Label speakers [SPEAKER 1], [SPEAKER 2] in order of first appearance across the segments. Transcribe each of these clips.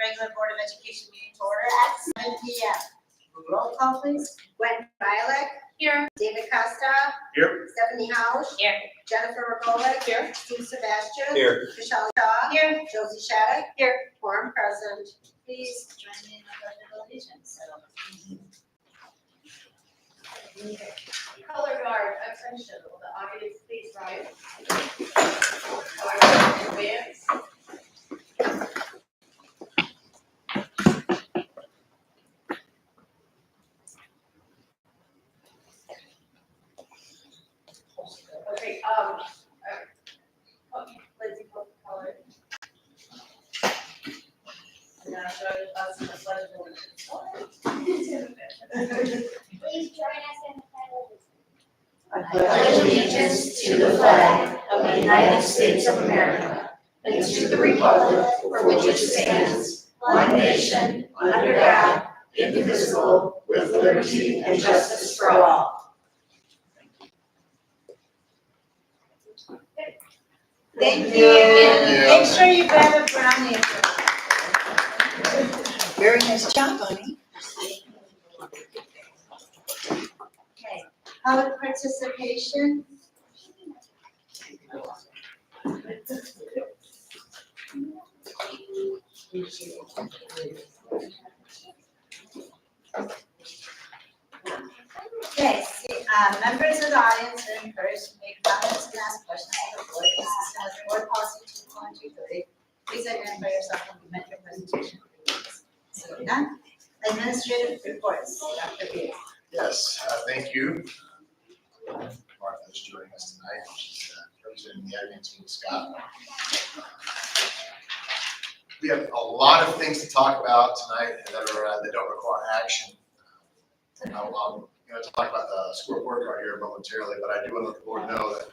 [SPEAKER 1] regular Board of Education meeting to order at 7 p.m. Roll call, please.
[SPEAKER 2] Gwen Violet.
[SPEAKER 1] Here.
[SPEAKER 2] David Costa.
[SPEAKER 3] Here.
[SPEAKER 2] Stephanie Hausch.
[SPEAKER 1] Here.
[SPEAKER 2] Jennifer Regola. Here. Steve Sebastian.
[SPEAKER 3] Here.
[SPEAKER 2] Michelle Shaw.
[SPEAKER 1] Here.
[SPEAKER 2] Josie Shattuck. Here. Quorum present.
[SPEAKER 1] Please join me in the pledge of allegiance.
[SPEAKER 4] Color guard, attention, will the audience please rise? Advance. Okay, Lindsay, put the color. And now show us the pledge of allegiance.
[SPEAKER 5] Please join us in the
[SPEAKER 6] I pledge allegiance to the flag of the United States of America and to the republic for which it stands, one nation, under God, indivisible, with liberty and justice for all.
[SPEAKER 1] Thank you. Make sure you grab a brownie. Very nice job, Bonnie. Okay, public participation. Okay, members of the audience are encouraged to make comments and ask questions of the board consistent with board policy 2.230. Please identify yourself when you make your presentation. So none. Administrative reports, Dr. Beard.
[SPEAKER 3] Yes, thank you. Martha is joining us tonight. She's representing the admin team, Scott. We have a lot of things to talk about tonight that don't require action. I'm going to talk about the school report card here momentarily, but I do want to let the board know that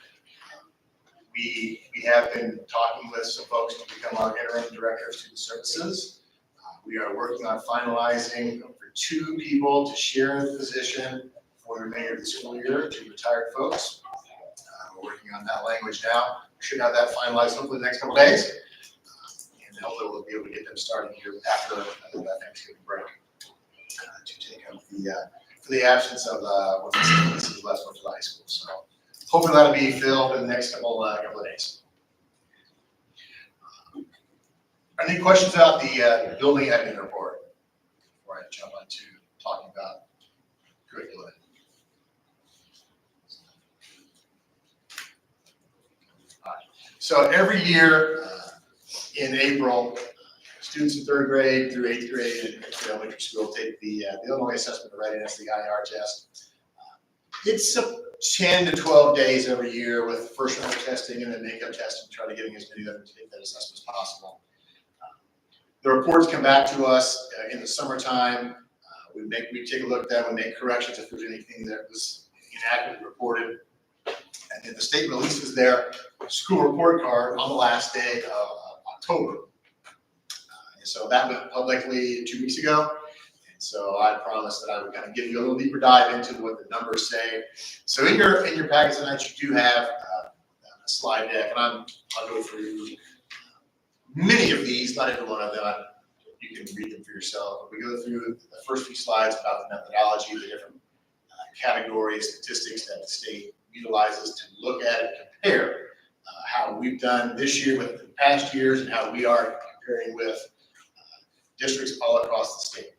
[SPEAKER 3] we have been talking with some folks to become our interim director of student services. We are working on finalizing for 2 people to share the position for the remainder of the school year, 2 retired folks. We're working on that language now. We should have that finalized hopefully the next couple days. And hopefully we'll be able to get them starting here after that Thanksgiving break to take up for the absence of what this is left for high school. So hopefully that'll be filled in the next couple of days. Any questions about the building admin report before I jump on to talking about curriculum? All right. So every year in April, students in 3rd grade through 8th grade and elementary school take the Illinois Assessment of Readiness, the IR test. It's 10 to 12 days every year with first round testing and then makeup testing, trying to get as many of them to take that assessment as possible. The reports come back to us in the summertime. We take a look at that, we make corrections if there's anything that was inaccurately reported. And then the state releases their school report card on the last day of October. And so that went publicly 2 weeks ago. And so I promised that I would kind of give you a little deeper dive into what the numbers say. So in your package tonight, you do have a slide deck, and I'll go through many of these, not every one of them. You can read them for yourself. But we go through the first few slides about the methodology, the different categories, statistics that the state utilizes to look at and compare how we've done this year with the past years and how we are comparing with districts all across the state.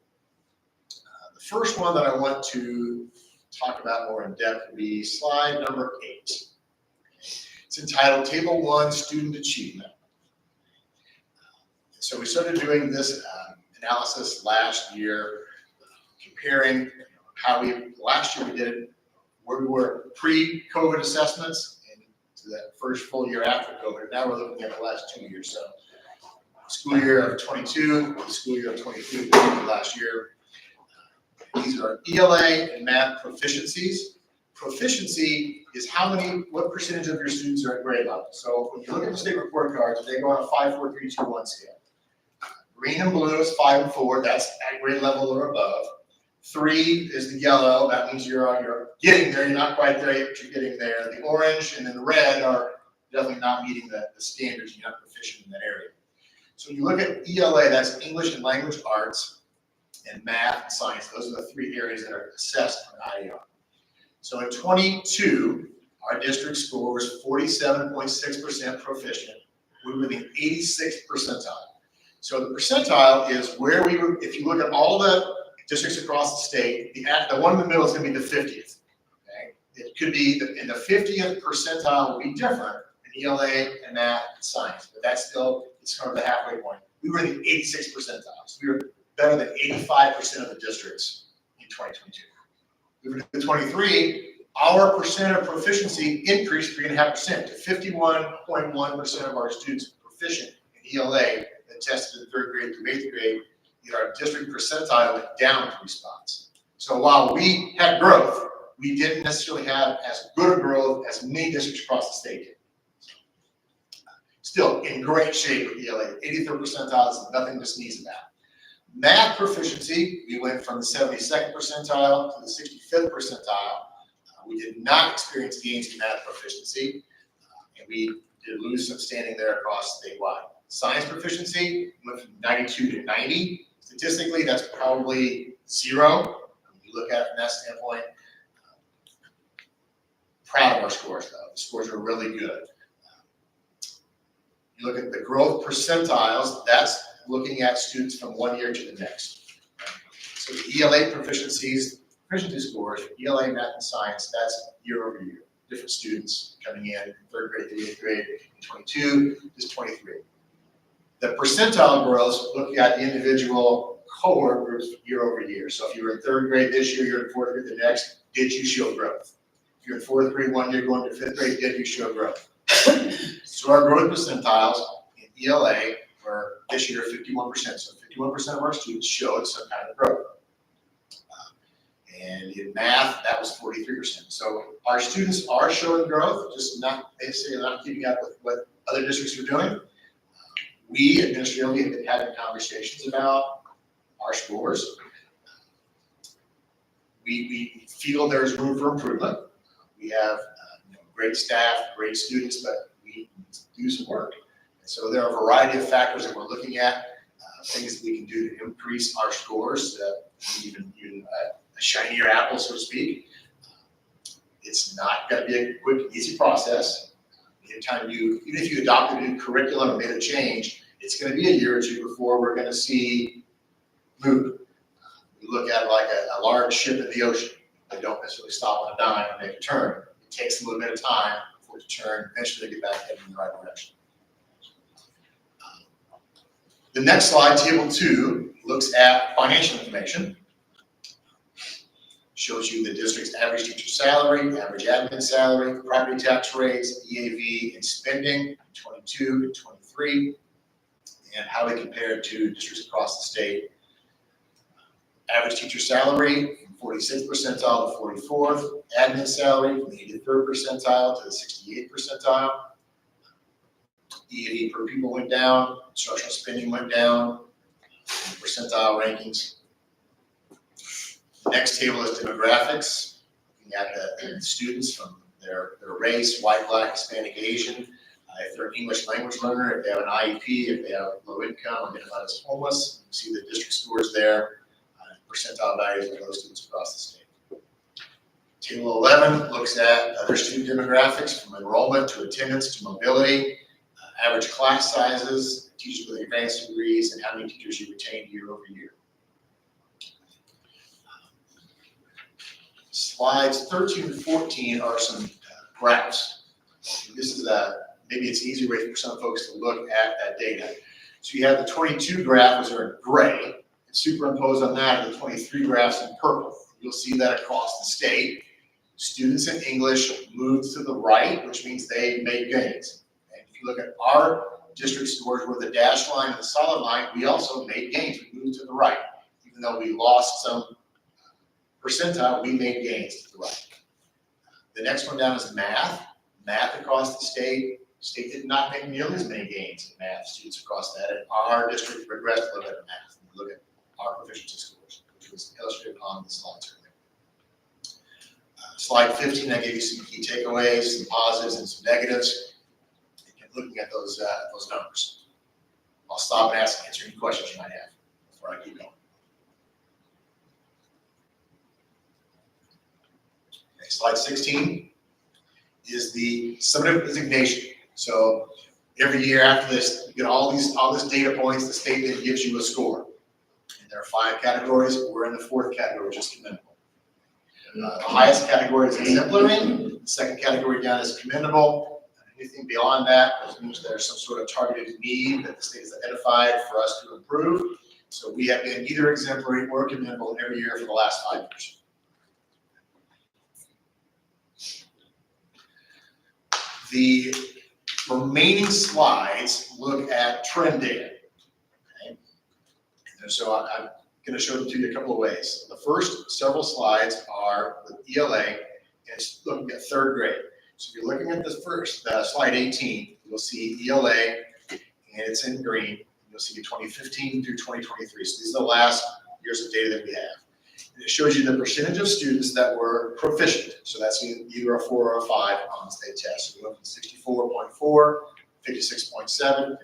[SPEAKER 3] The first one that I want to talk about more in depth would be slide number 8. It's entitled Table 1 Student Achievement. So we started doing this analysis last year, comparing last year we did it where we were pre-COVID assessments and to that first full year after COVID. Now we're looking at the last 2 years. So school year of 22, the school year of 23, last year. These are ELA and math proficiencies. Proficiency is what percentage of your students are at grade level. So when you look at the state report cards, they go on a 5, 4, 3, 2, 1 scale. Green and blue is 5 and 4, that's at grade level or above. 3 is the yellow, that means you're getting there, you're not quite there, but you're getting there. The orange and then the red are definitely not meeting the standards, you're not proficient in that area. So you look at ELA, that's English and Language Arts, and Math and Science. Those are the three areas that are assessed on IER. So in 22, our district score was 47.6% proficient. We were the 86th percentile. So the percentile is where we were, if you look at all the districts across the state, the one in the middle is going to be the 50th. Okay? It could be, in the 50th percentile will be different in ELA and Math and Science, but that's still, it's kind of the halfway point. We were in the 86th percentile. So we were better than 85% of the districts in 2022. Moving to 23, our percent of proficiency increased 3.5% to 51.1% of our students proficient in ELA that tested in 3rd grade through 8th grade. Yet our district percentile went down 3 spots. So while we had growth, we didn't necessarily have as good a growth as many districts across the state did. Still in great shape with ELA. 83rd percentile is nothing to sneeze about. Math proficiency, we went from the 72nd percentile to the 65th percentile. We did not experience gains in math proficiency, and we did lose some standing there across statewide. Science proficiency went from 92 to 90. Statistically, that's probably 0. When you look at it from that standpoint, proud of our scores though. The scores are really good. You look at the growth percentiles, that's looking at students from one year to the next. So the ELA proficiency scores, ELA, Math, and Science, that's year over year. Different students coming in 3rd grade to 8th grade in 22, just 23. The percentile growth, looking at the individual cohort groups year over year. So if you were in 3rd grade this year, you're in 4th grade the next, did you show growth? If you're in 4th grade 1 year going to 5th grade, did you show growth? So our growth percentiles in ELA were this year 51%. So 51% of our students showed some kind of growth. And in math, that was 43%. So our students are showing growth, just not necessarily not keeping up with what other districts are doing. We administratively have been having conversations about our scores. We feel there's room for improvement. We have great staff, great students, but we do some work. And so there are a variety of factors that we're looking at, things that we can do to increase our scores, even a shinier apple, so to speak. It's not going to be a quick, easy process. Anytime even if you adopt a new curriculum and made a change, it's going to be a year or two before we're going to see movement. We look at it like a large ship in the ocean. They don't necessarily stop on a dime and make a turn. It takes a little bit of time for it to turn, eventually get back heading in the right direction. The next slide, table 2, looks at financial information. Shows you the district's average teacher salary, average admin salary, property tax rates, EAV, and spending, 22 and 23, and how they compare to districts across the state. Average teacher salary from 46th percentile to 44th, admin salary from the 83rd percentile to the 68th percentile. EAV per pupil went down, instructional spending went down, percentile rankings. The next table is demographics, looking at the students from their race, white, black, Hispanic, Asian. If they're an English language learner, if they have an IEP, if they have low income, identified as homeless, you see the district scores there, percentile values of those students across the state. Table 11 looks at other student demographics from enrollment to attendance to mobility, average class sizes, teachers with advanced degrees, and how many teachers you retained year over year. Slides 13 and 14 are some graphs. This is maybe it's an easy way for some folks to look at that data. So you have the 22 graphs are in gray, and superimposed on that are the 23 graphs in purple. You'll see that across the state. Students in English moved to the right, which means they made gains. And if you look at our district scores where the dashed line and the solid line, we also made gains. We moved to the right. Even though we lost some percentile, we made gains to the right. The next one down is math. Math across the state. State did not make nearly as many gains in math students across that, and our district regressed a little bit in math. When we look at our proficiency scores, which was illustrated on the slides earlier. Slide 15, I gave you some key takeaways, some positives and some negatives. And looking at those numbers. I'll stop and answer any questions you might have before I keep going. Okay, slide 16 is the summative designation. So every year after this, you get all this data points. The state then gives you a score. And there are 5 categories. We're in the 4th category, which is commendable. The highest category is exemplary. The second category down is commendable. Anything beyond that means there's some sort of targeted need that the state has identified for us to improve. So we have been either exemplary or commendable every year for the last 5 years. The remaining slides look at trend data. Okay? And so I'm going to show them to you a couple of ways. The first several slides are with ELA, and it's looking at 3rd grade. So if you're looking at the first, slide 18, you'll see ELA, and it's in green. You'll see 2015 through 2023. So these are the last years of data that we have. And it shows you the percentage of students that were proficient. So that's either a 4 or a 5 on the state test. So we went from 64.4, 56.7,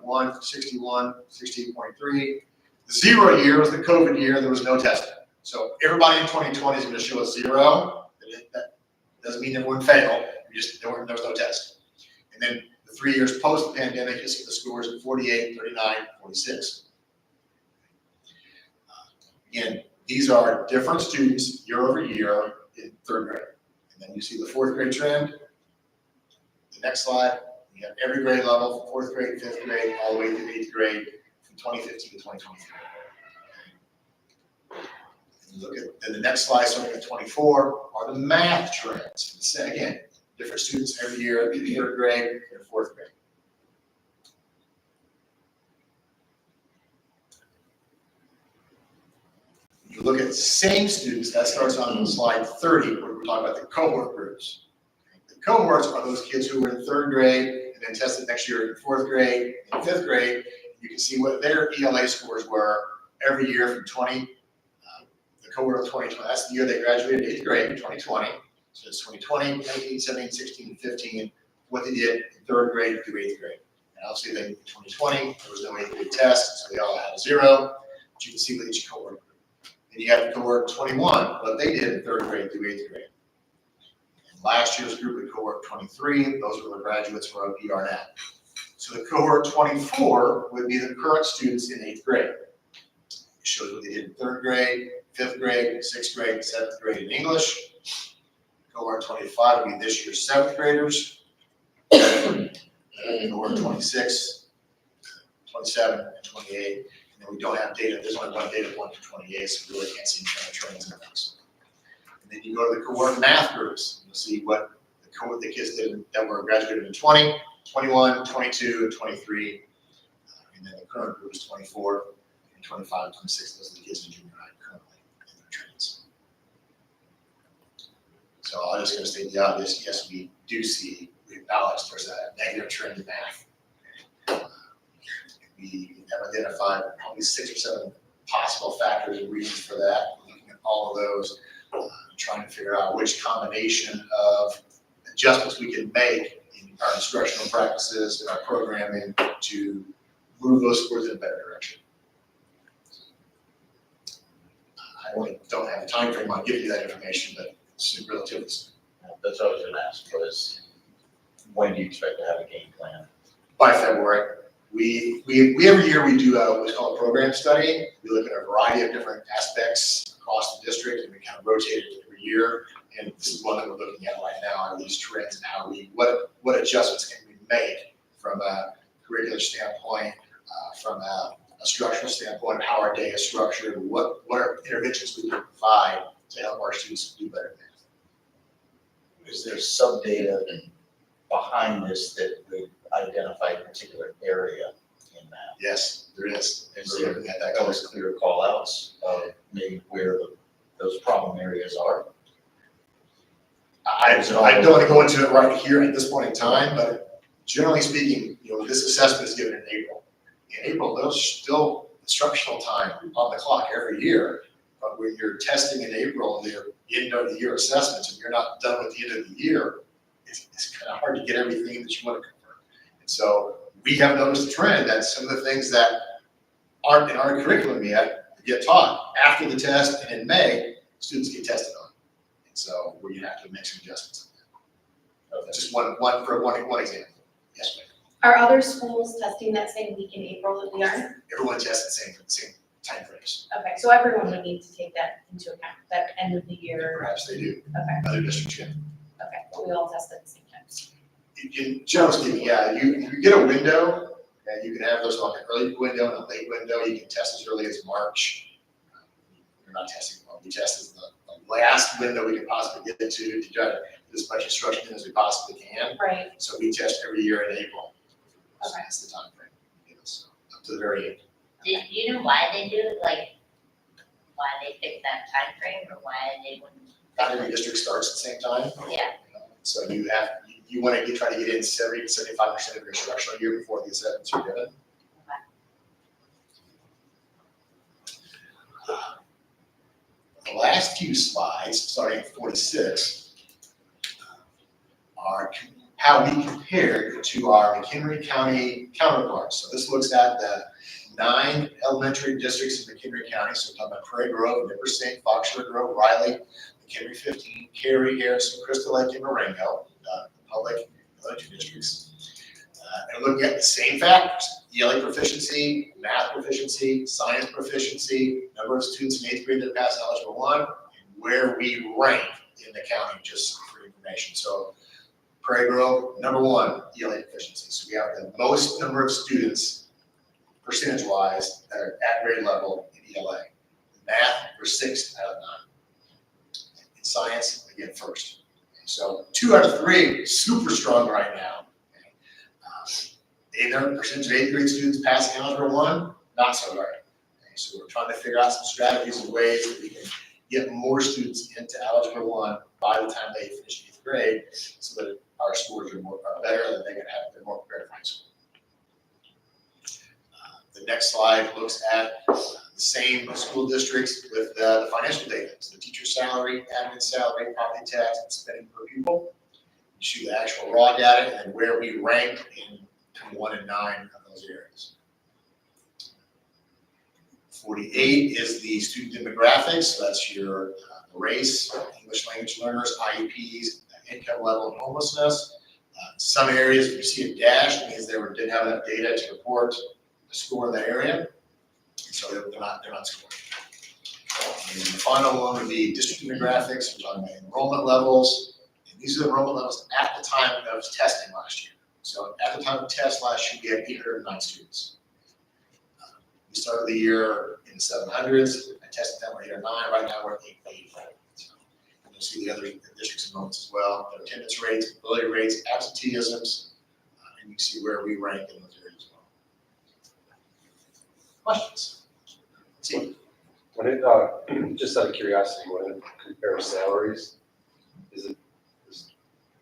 [SPEAKER 3] 58.1, 61, 68.3. The 0 year was the COVID year. There was no testing. So everybody in 2020 is going to show a 0. That doesn't mean everyone failed. There was no test. And then the 3 years post the pandemic, you see the scores at 48, 39, 46. Again, these are different students year over year in 3rd grade. And then you see the 4th grade trend. The next slide, you have every grade level, 4th grade, 5th grade, all the way through 8th grade, from 2015 to 2023. And you look at, then the next slide, starting at 24, are the math trends. And again, different students every year in 3rd grade and 4th grade. You look at the same students, that starts on slide 30, where we're talking about the cohort groups. The cohorts are those kids who were in 3rd grade and then tested next year in 4th grade and 5th grade. You can see what their ELA scores were every year from the cohort of 2020. That's the year they graduated 8th grade, 2020. So it's 2020, 19, 17, 16, and 15, what they did in 3rd grade through 8th grade. And obviously in 2020, there was no 8th grade test, so they all had a 0. But you can see with each cohort. And you have cohort 21, what they did in 3rd grade through 8th grade. And last year's group in cohort 23, those were the graduates who are PR now. So the cohort 24 would be the current students in 8th grade. It shows what they did in 3rd grade, 5th grade, 6th grade, 7th grade in English. Cohort 25 would be this year's 7th graders. Cohort 26, 27, and 28. And we don't have data. There's only one data point for 28, so we really can't see any kind of trends in those. And then you go to the cohort math groups. You'll see what the kids did that were graduated in 20, 21, 22, and 23. And then the current group is 24, and 25, and 26. Those are the kids in junior high currently in their trends. So I'm just going to state the obvious. Yes, we acknowledge there's a negative trend in math. We have identified probably 6 or 7 possible factors and reasons for that. Looking at all of those, trying to figure out which combination of adjustments we can make in our instructional practices and our programming to move those scores in a better direction. I really don't have a time frame on giving you that information, but it's relatively soon.
[SPEAKER 5] That's what I was going to ask, was when do you expect to have a game plan?
[SPEAKER 3] By February. We every year we do what's called a program study. We look at a variety of different aspects across the district, and we kind of rotate it every year. And this is one that we're looking at right now, are these trends and how what adjustments can we make from a curricular standpoint, from a structural standpoint, how our day is structured, what are interventions we can provide to help our students do better than.
[SPEAKER 5] Is there some data behind this that would identify a particular area in that?
[SPEAKER 3] Yes, there is. And
[SPEAKER 5] Is
[SPEAKER 3] we're
[SPEAKER 5] there
[SPEAKER 3] looking at that
[SPEAKER 5] those
[SPEAKER 3] closely.
[SPEAKER 5] clear call outs of maybe where those problem areas are?
[SPEAKER 3] I don't want to go into it right here at this point in time, but generally speaking, this assessment is given in April. In April, there's still instructional time on the clock every year, but when you're testing in April, they're end of the year assessments, and you're not done with the end of the year, it's kind of hard to get everything that you want to cover. And so we have noticed a trend that some of the things that aren't in our curriculum yet get taught after the test and in May, students get tested on. And so we're gonna have to make some adjustments. Just one example. Yes, ma'am.
[SPEAKER 7] Are other schools testing that same week in April that we are?
[SPEAKER 3] Everyone tests the same time frames.
[SPEAKER 7] Okay, so everyone would need to take that into account, that end of the year,
[SPEAKER 3] Perhaps they do.
[SPEAKER 7] okay,
[SPEAKER 3] Other districts, yeah.
[SPEAKER 7] okay, but we all test at the same time.
[SPEAKER 3] In general speaking, yeah, you get a window, and you can have those like an early window and a late window. You can test as early as March. You're not testing well. We test as the last window we can possibly get into to try to do as much instruction as we possibly can.
[SPEAKER 7] Right,
[SPEAKER 3] So we test every year in April. So
[SPEAKER 7] Okay.
[SPEAKER 3] that's the time frame. So up to the very end.
[SPEAKER 6] Do you know why they do it, like, why they pick that time frame, or why they wouldn't?
[SPEAKER 3] Not every district starts at the same time.
[SPEAKER 6] Yeah,
[SPEAKER 3] So you want to try to get in 70 to 75% of your instructional year before the assessments are given. The last few slides, starting at 46, are how we compare to our McHenry County counterparts. So this looks at the 9 elementary districts in McHenry County. So we're talking about Prairie Grove, Nipper-St. Foxshire Grove, Riley, McHenry 15, Cary, Harrison, Crystal Lake, and Marengo, the public elementary districts. And looking at the same factors: ELA proficiency, math proficiency, science proficiency, number of students in 8th grade that pass Algebra 1, and where we rank in the county, just for information. So Prairie Grove, number 1, ELA proficiency. So we have the most number of students, percentage-wise, that are at grade level in ELA. Math, we're 6th out of 9. In science, again, 1st. So 2 out of 3, super strong right now. The percentage of 8th grade students passing Algebra 1, not so great. Okay, so we're trying to figure out some strategies and ways that we can get more students into Algebra 1 by the time they finish 8th grade, so that our scores are better and they're they're more prepared for high school. The next slide looks at the same school districts with the financial data. So the teacher salary, admin salary, property tax, and spending per pupil. You see the actual raw data and where we rank in 1 and 9 of those areas. 48 is the student demographics. So that's your race, English language learners, IEPs, income level, and homelessness. Some areas, if you see a dash, it means they didn't have enough data to report a score in that area. So they're not scoring. And the final one would be district demographics, which are enrollment levels. And these are the enrollment levels at the time of testing last year. So at the time of test last year, we had 809 students. We started the year in the 700s. I tested them at 809. Right now we're at 885. So you'll see the other districts' enrollments as well. Their attendance rates, ability rates, absenteeisms, and you can see where we rank in those areas as well. Questions? See.
[SPEAKER 8] When it, just out of curiosity, when it compares salaries, is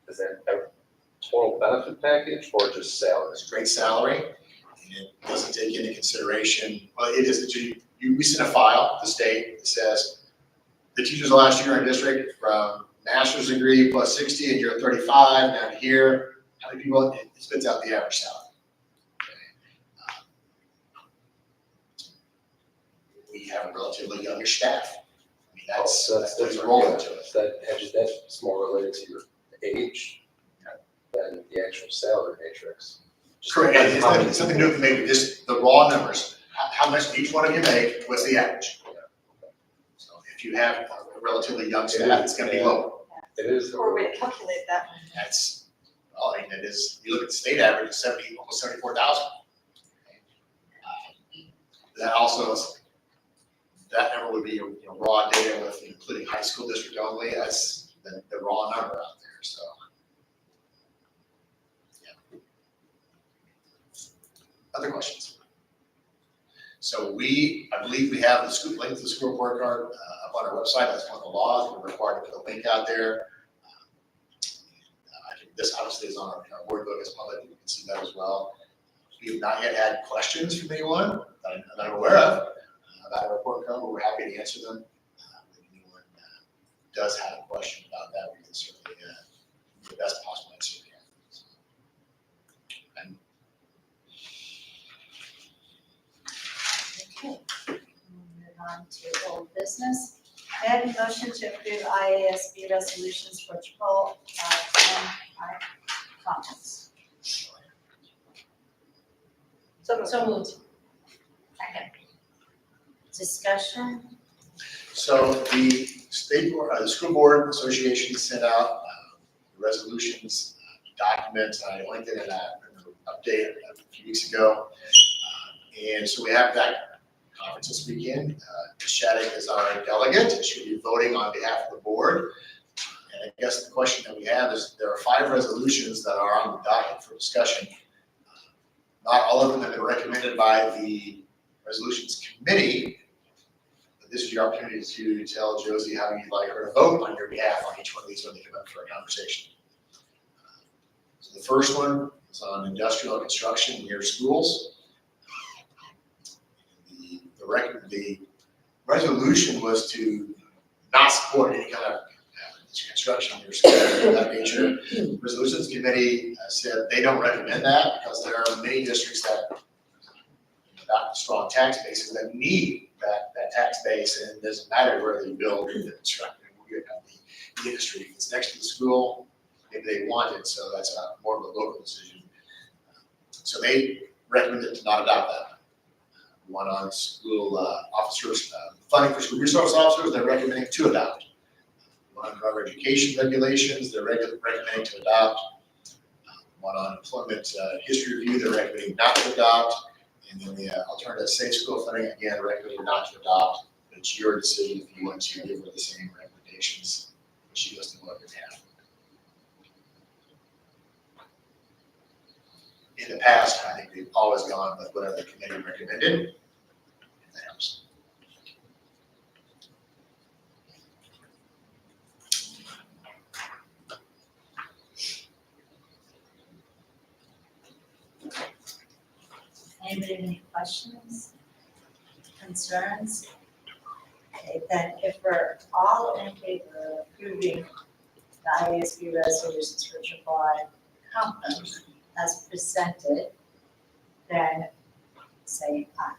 [SPEAKER 8] that a total benefit package or just salaries?
[SPEAKER 3] Straight salary, and it doesn't take into consideration, well, it is that we send a file to the state that says the teachers last year in our district from master's degree plus 60 and you're 35, now to here, how many people, it spits out the average salary. We have a relatively younger staff. I mean, that's rolling to it.
[SPEAKER 8] That's more related to your age than the actual salary matrix. Just
[SPEAKER 3] Correct,
[SPEAKER 8] depends how many
[SPEAKER 3] it's something new, maybe just the raw numbers, how much each one of you make, what's the average? So if you have a relatively young staff, it's gonna be lower.
[SPEAKER 8] It is.
[SPEAKER 2] Or we calculate that.
[SPEAKER 3] That's, well, I mean, it is, you look at the state average, it's almost 74,000. That also is, that number would be, raw data with including high school district only, that's the raw number out there, so. Yeah. Other questions? So I believe we have the link to the school report card up on our website. That's one of the laws. We're required to put a link out there. This obviously is on our board book as public. You can see that as well. We have not yet had questions from anyone that I'm aware of about our report card, but we're happy to answer them. If anyone does have a question about that, we can certainly give the best possible answer we can.
[SPEAKER 1] on to old business. May I have a motion to approve IASB resolutions for triple MI comments?
[SPEAKER 7] So moved.
[SPEAKER 1] Second. Discussion?
[SPEAKER 3] So the state board, the school board association sent out resolutions, documents, I linked it in an update a few weeks ago. And so we have that conference this weekend. Ms. Shattuck is our delegate, she'll be voting on behalf of the board. And I guess the question that we have is, there are 5 resolutions that are on the docket for discussion. Not all of them have been recommended by the resolutions committee. But this is your opportunity to tell Josie how you'd like her to vote on your behalf on each one of these when they come up for a conversation. So the first one is on industrial construction near schools. The resolution was to not support any kind of construction near schools of that nature. Resolutions committee said they don't recommend that because there are many districts that adopt strong tax bases that need that tax base, and it doesn't matter where they build or construct. The industry, if it's next to the school, maybe they want it, so that's more of a local decision. So they recommended to not adopt that. One on school officers, funding for school resource officers, they're recommending to adopt. One on driver education regulations, they're recommending to adopt. One on employment history review, they're recommending not to adopt. And then the alternative safe school funding, again, recommending not to adopt. But it's your decision if you want to give her the same recommendations when she goes to vote on your behalf. In the past, I think we've always gone with whatever the committee recommended. If that helps.
[SPEAKER 1] Anybody have any questions, concerns? Okay, then if we're all in favor of approving the IASB resolutions for triple I conference as presented, then say aye.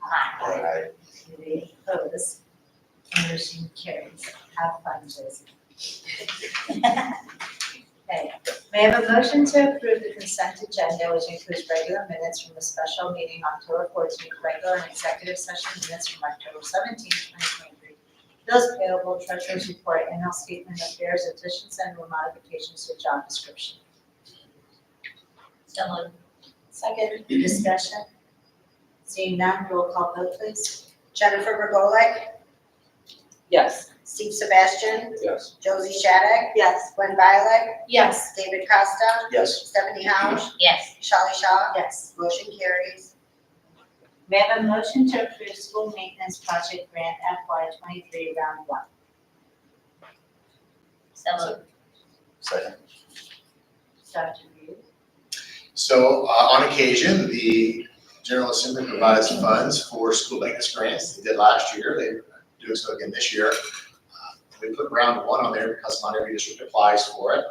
[SPEAKER 1] Aye. Any opposed? Motion carries. Have fun, Josie. Okay, may I have a motion to approve the consent agenda, which includes regular minutes from the special meeting October 14th, regular and executive session minutes from October 17th, 2023. Bills payable, treasurer's report, annual statement of affairs, additions and modifications to job description.
[SPEAKER 7] So
[SPEAKER 1] Second. Discussion? Seeing none, roll call vote please.
[SPEAKER 2] Jennifer Regolick,
[SPEAKER 4] Yes.
[SPEAKER 2] Steve Sebastian,
[SPEAKER 8] Yes.
[SPEAKER 2] Josie Shattuck. Yes. Gwen Violet,
[SPEAKER 7] Yes.
[SPEAKER 2] David Costa,
[SPEAKER 5] Yes.
[SPEAKER 2] Stephanie Housh,
[SPEAKER 7] Yes.
[SPEAKER 2] Shelley Shaw,
[SPEAKER 1] Yes.
[SPEAKER 2] motion carries.
[SPEAKER 1] May I have a motion to approve school maintenance project grant FY23 round 1?
[SPEAKER 7] So
[SPEAKER 5] Second.
[SPEAKER 1] Dr. Reed?
[SPEAKER 3] So on occasion, the General Assembly provides funds for school maintenance grants. They did last year. They're doing so again this year. We put round 1 on there because not every district applies for it.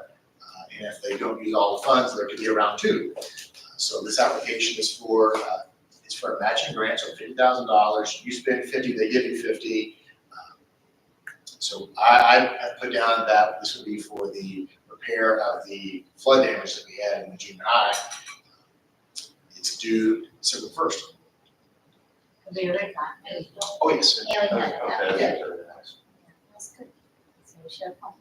[SPEAKER 3] And if they don't use all the funds, there could be a round 2. So this application is for a matching grant, so $50,000. You spend 50, they give you 50. So I put down that this would be for the repair of the flood damage that we had in the junior high. It's due December 1st.
[SPEAKER 1] Could be a red line.
[SPEAKER 3] Oh, yes.
[SPEAKER 7] Yeah, we have that.
[SPEAKER 8] Okay.
[SPEAKER 1] That's good. So we should have fun.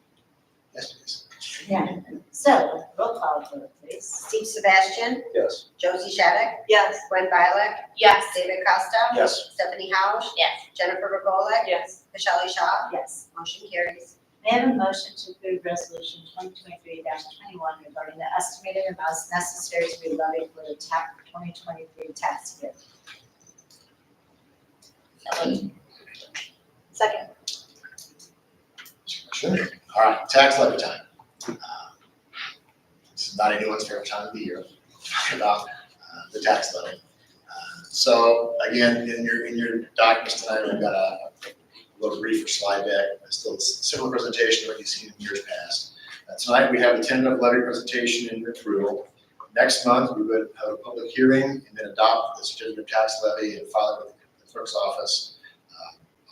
[SPEAKER 3] Yes, please.
[SPEAKER 1] Yeah, so roll call vote please.
[SPEAKER 2] Steve Sebastian,
[SPEAKER 8] Yes.
[SPEAKER 2] Josie Shattuck,
[SPEAKER 1] Yes.
[SPEAKER 2] Gwen Violet,
[SPEAKER 7] Yes.
[SPEAKER 2] David Costa,
[SPEAKER 5] Yes.
[SPEAKER 2] Stephanie Housh,
[SPEAKER 7] Yes.
[SPEAKER 2] Jennifer Regolick,
[SPEAKER 4] Yes.
[SPEAKER 2] Shelley Shaw,
[SPEAKER 1] Yes.
[SPEAKER 2] motion carries.
[SPEAKER 1] May I have a motion to approve resolution 2023-21 regarding the estimated amounts necessary to be levied for the 2023 tax year?
[SPEAKER 7] Second.
[SPEAKER 3] Sure. All right, tax levy time. This is not anyone's favorite time of the year, about the tax levy. So again, in your documents tonight, we've got a little briefer slide deck. It's still a similar presentation to what you've seen in years past. Tonight, we have the tentative levy presentation and approval. Next month, we would have a public hearing and then adopt the certificate of tax levy and file it with the clerk's office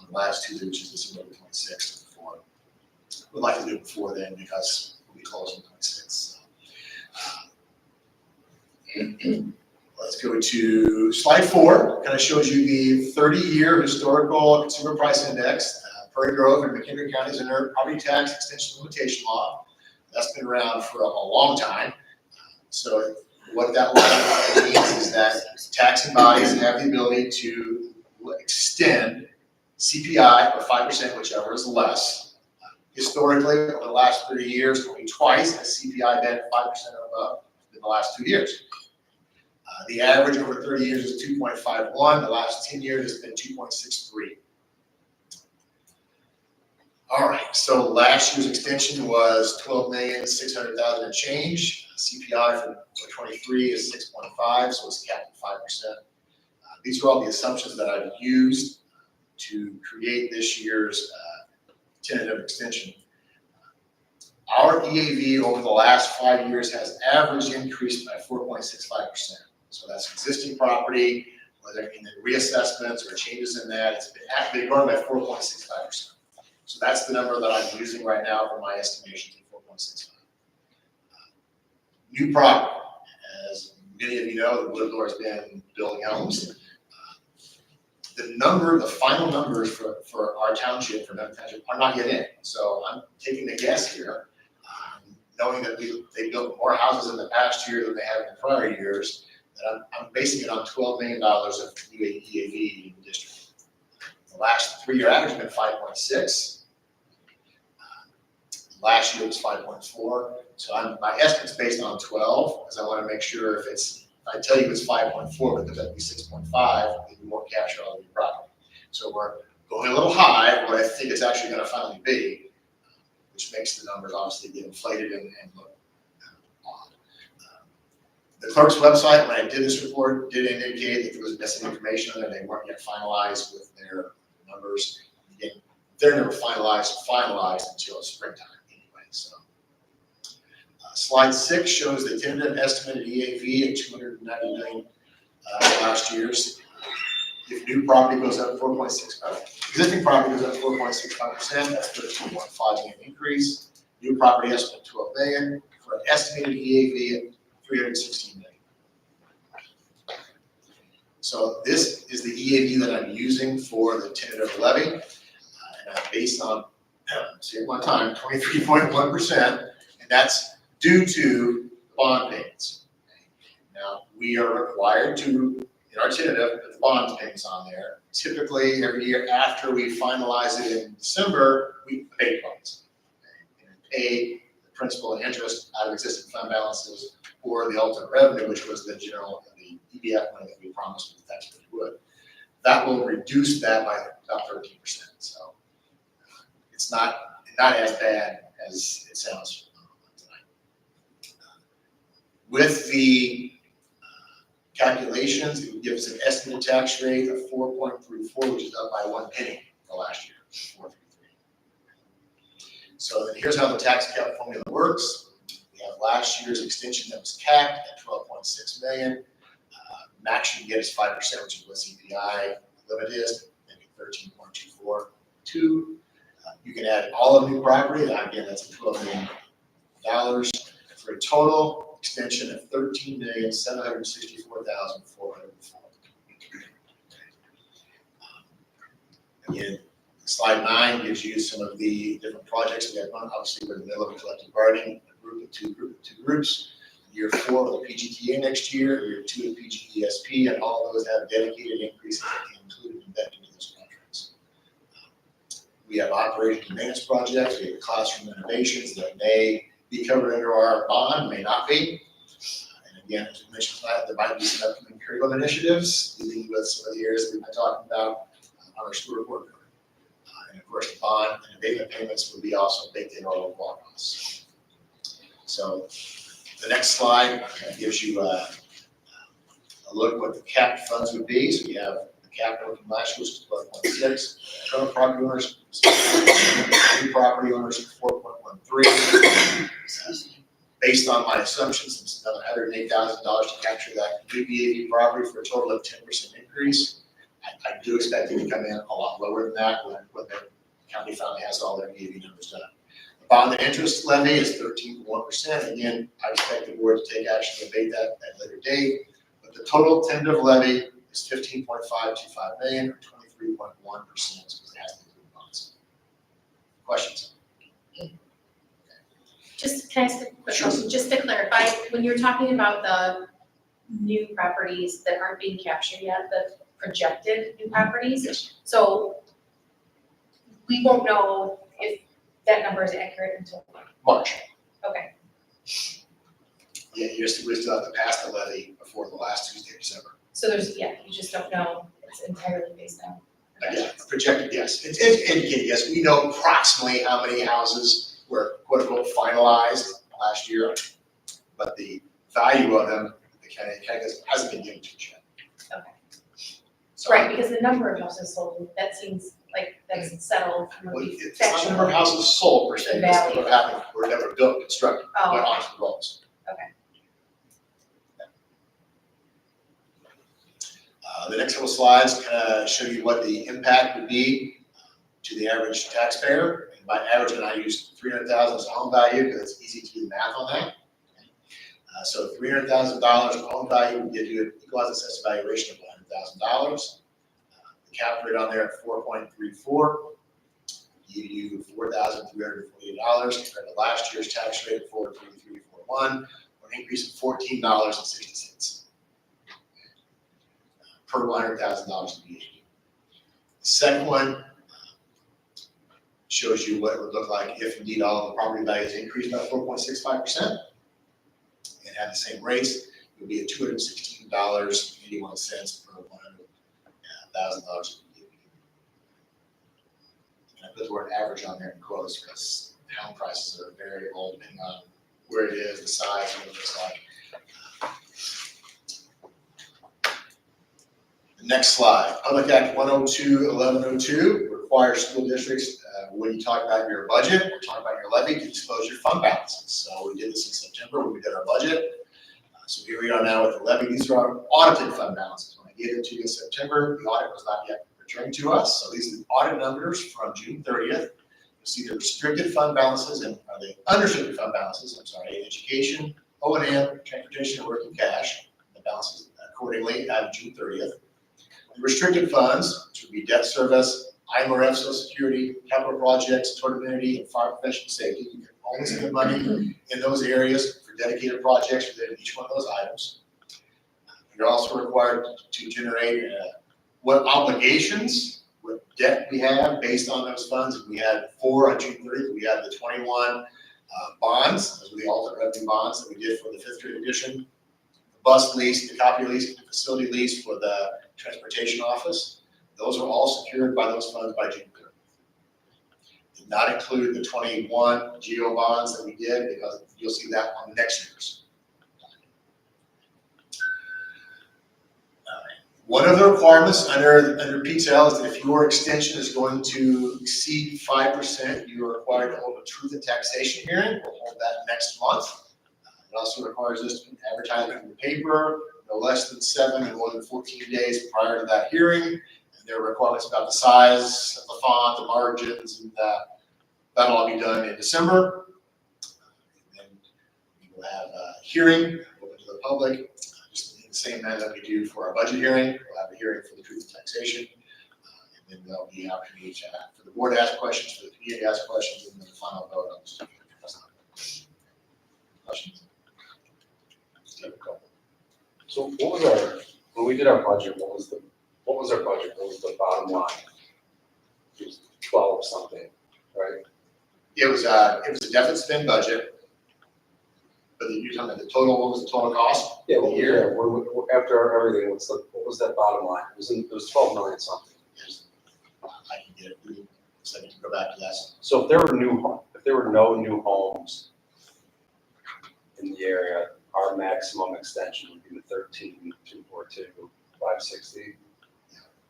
[SPEAKER 3] on the last Tuesday, which is December 26th. Before we'd like to do it before then because we'll be closed on the 26th. So. Let's go to slide 4. Kind of shows you the 30-year historical consumer price index. Prairie Grove and McHenry counties under property tax extension limitation law. That's been around for a long time. So what that law means is that taxing bodies have the ability to extend CPI or 5%, whichever is less. Historically, over the last 30 years, only twice has CPI been 5% or above in the last 2 years. The average over 30 years is 2.51. The last 10 years has been 2.63. All right, so last year's extension was 12,600,000 and change. CPI for 23 is 6.5, so it's capped at 5%. These are all the assumptions that I've used to create this year's tentative extension. Our EAV over the last 5 years has average increased by 4.65%. So that's existing property, whether in the reassessments or changes in that, it's been growing by 4.65%. So that's the number that I'm using right now for my estimation of 4.65. New property, as many of you know, the Woodlore has been building homes. The final numbers for our township, for Memphis Township, are not yet in. So I'm taking a guess here, knowing that they built more houses in the past year than they have in prior years, that I'm basing it on $12 million of new EAV in the district. The last 3-year average has been 5.6. Last year it was 5.4. So my estimate's based on 12, because I want to make sure if I tell you it's 5.4, but that'd be 6.5, maybe more capture all of your property. So we're going a little high, what I think it's actually going to finally be, which makes the numbers obviously get inflated and look odd. The clerk's website, when I did this report, did indicate that there was missing information on there. They weren't yet finalized with their numbers. Again, they're never finalized until springtime anyway. So, slide 6 shows the tentative estimated EAV at 290 million last year's. If new property goes up 4.65, existing property goes up 4.65%, that's 13.5 million increase. New property estimate 12 million for an estimated EAV at 316 million. So this is the EAV that I'm using for the tentative levy, and I'm based on, say it one time, 23.1%, and that's due to bond payments. Now, we are required to, in our tentative, put the bond payments on there. Typically, every year after we finalize it in December, we pay bonds. And pay the principal and interest out of existing fund balances or the ultimate revenue, which was the general, the EBF money that we promised the taxpayers would. That will reduce that by about 13%. So it's not as bad as it sounds tonight. With the calculations, it would give us an estimated tax rate of 4.34, which is up by 1 penny from last year, 4.33. So then here's how the tax cap formula works. We have last year's extension that was capped at 12.6 million. Max you can get is 5%, which is what CPI limit is, maybe 13.242. You can add all of new property, and again, that's $12 million for a total extension of 13,764,404. Again, slide 9 gives you some of the different projects we have run. Obviously, we're in the middle of a collective bargaining group of two groups. Year 4 of the PGTA next year, year 2 of PGESP, and all of those have dedicated increases that can include embedded into those contracts. We have operations and maintenance projects. We have classroom renovations that may be covered under our bond, may not be. And again, as we mentioned tonight, there might be some upcoming curriculum initiatives, dealing with some of the areas that we've been talking about on our school report card. And of course, the bond and abatement payments will be also baked in our overall costs. So the next slide gives you a look at what the capped funds would be. So we have the cap from last year, which is 12.6. Total property owners, new property owners, 4.13. Based on my assumptions, it's another $108,000 to capture that new BAV property for a total of 10% increase. I do expect it to come in a lot lower than that when the county finally has all their EAV numbers done. The bond and interest levy is 13.1%. Again, I expect the board to take action to abate that at a later date. But the total tentative levy is 15.525 million or 23.1% because it has to include bonds. Questions?
[SPEAKER 7] Just, can I ask a quick
[SPEAKER 3] Sure.
[SPEAKER 7] question, just to clarify, when you're talking about the new properties that aren't being captured yet, the projected new properties?
[SPEAKER 3] Yes.
[SPEAKER 7] So we won't know if that number is accurate until,
[SPEAKER 3] March.
[SPEAKER 7] okay,
[SPEAKER 3] Yeah, we still have to pass the levy before the last Tuesday of December.
[SPEAKER 7] so there's, yeah, you just don't know, it's entirely based on.
[SPEAKER 3] Again, projected, yes. It's indicated, yes. We know approximately how many houses were quote unquote finalized last year, but the value of them, the county hasn't been given to us yet.
[SPEAKER 7] Okay.
[SPEAKER 3] So,
[SPEAKER 7] Right, because the number of houses sold, that seems like that's settled.
[SPEAKER 3] well, it's not the number of houses sold per se,
[SPEAKER 7] The
[SPEAKER 3] it's
[SPEAKER 7] value.
[SPEAKER 3] what happened, were never built, constructed,
[SPEAKER 7] Oh,
[SPEAKER 3] went
[SPEAKER 7] okay.
[SPEAKER 3] onto the rolls. The next couple slides kind of show you what the impact would be to the average taxpayer. And by average, and I use 300,000 as a home value because it's easy to do the math on that. So $300,000 of home value would give you an equalized assessed valuation of $100,000. The cap rate on there at 4.34 give you $4,348 compared to last year's tax rate of 4.3341, or an increase of $14.60 per $100,000 of VAT. The second one shows you what it would look like if indeed all the property values increased by 4.65% and had the same rates. It would be at $216.81 per $100,000 of VAT. And I put the word average on there in quotes because home prices are variable depending on where it is, the size, what it looks like. Next slide, Public Act 102-1102 requires school districts, when you talk about your budget, or talk about your levy, to disclose your fund balances. So we did this in September when we did our budget. So here we are now with the levy. These are our audited fund balances. When I gave it to you in September, the audit was not yet returned to us. So these are the audit numbers from June 30th. You'll see the restricted fund balances and the unrestricted fund balances, in education, O&M, transportation, and working cash. The balances accordingly at June 30th. Restricted funds, which would be debt service, IMRF, Social Security, capital projects, tort immunity, and fire professional safety. You can only spend money in those areas for dedicated projects within each one of those items. You're also required to generate what obligations, what debt we have based on those funds. We had 4 on June 30th. We had the 21 bonds, those were the alternate revenue bonds that we did for the 5th grade edition. The bus lease, the copy lease, the facility lease for the transportation office. Those are all secured by those funds by June 30th. Did not include the 21 GO bonds that we did because you'll see that on next year's. One of the requirements under PTEL is that if your extension is going to exceed 5%, you are required to hold a truth and taxation hearing. We'll hold that next month. It also requires us to advertise it in the paper no less than 7 and more than 14 days prior to that hearing. And there are requirements about the size of the font, the margins, and that'll all be done in December. And then we will have a hearing open to the public, just in the same manner that we do for our budget hearing. We'll have a hearing for the truth and taxation. And then there'll be an opportunity for the board to ask questions, for the community to ask questions, and then the final vote on this. Questions?
[SPEAKER 8] So what was when we did our budget, what was our budget? What was the bottom line? It was 12 something, right?
[SPEAKER 3] It was a deficit spend budget, but you're talking about the total, what was the total cost?
[SPEAKER 8] Yeah,
[SPEAKER 3] The year?
[SPEAKER 8] after everything, what was that bottom line? It was 12 million something.
[SPEAKER 3] I can get it, so I need to go back to that.
[SPEAKER 8] So if there were no new homes in the area, our maximum extension would be the 13,242, 560.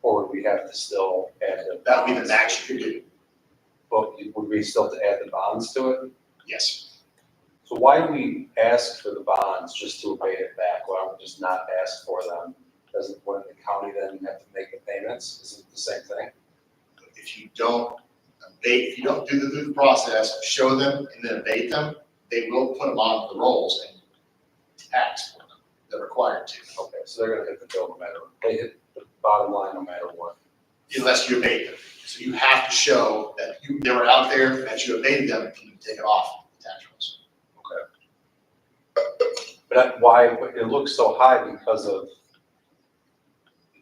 [SPEAKER 8] Or would we have to still add the?
[SPEAKER 3] That would be the max you could do,
[SPEAKER 8] But would we still have to add the bonds to it?
[SPEAKER 3] yes.
[SPEAKER 8] So why do we ask for the bonds just to pay it back? Why don't we just not ask for them Doesn't, when the county then have to make the payments, is it the same thing?
[SPEAKER 3] If you don't abate, if you don't do the process, show them and then abate them, they will put them on the rolls and tax for them. They're required to,
[SPEAKER 8] Okay, so they're gonna hit the bill no matter, they hit the bottom line no matter what.
[SPEAKER 3] unless you abate them. So you have to show that they were out there, that you abated them, and you take it off the tax rolls.
[SPEAKER 8] But why, it looks so high because of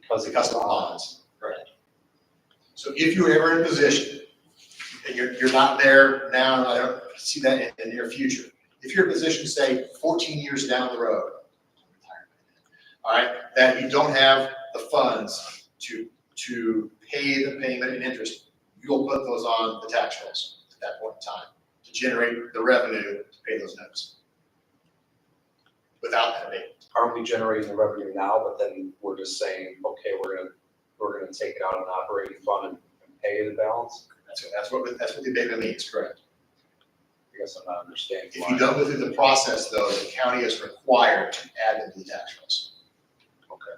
[SPEAKER 3] Because of bonds. Correct. So if you're ever in a position, and you're not there now, and I don't see that in the near future. If you're in a position, say, 14 years down the road, all right, that you don't have the funds to pay the payment and interest, you'll put those on the tax rolls at that point in time to generate the revenue to pay those notes. Without that abatement.
[SPEAKER 8] aren't we generating the revenue now, but then we're just saying, okay, we're gonna take it out of an operating fund and pay the balance?
[SPEAKER 3] That's what the abatement means, correct?
[SPEAKER 8] I guess I'm not understanding
[SPEAKER 3] If
[SPEAKER 8] why.
[SPEAKER 3] you don't go through the process, though, the county is required to add them to the tax rolls.
[SPEAKER 8] Okay.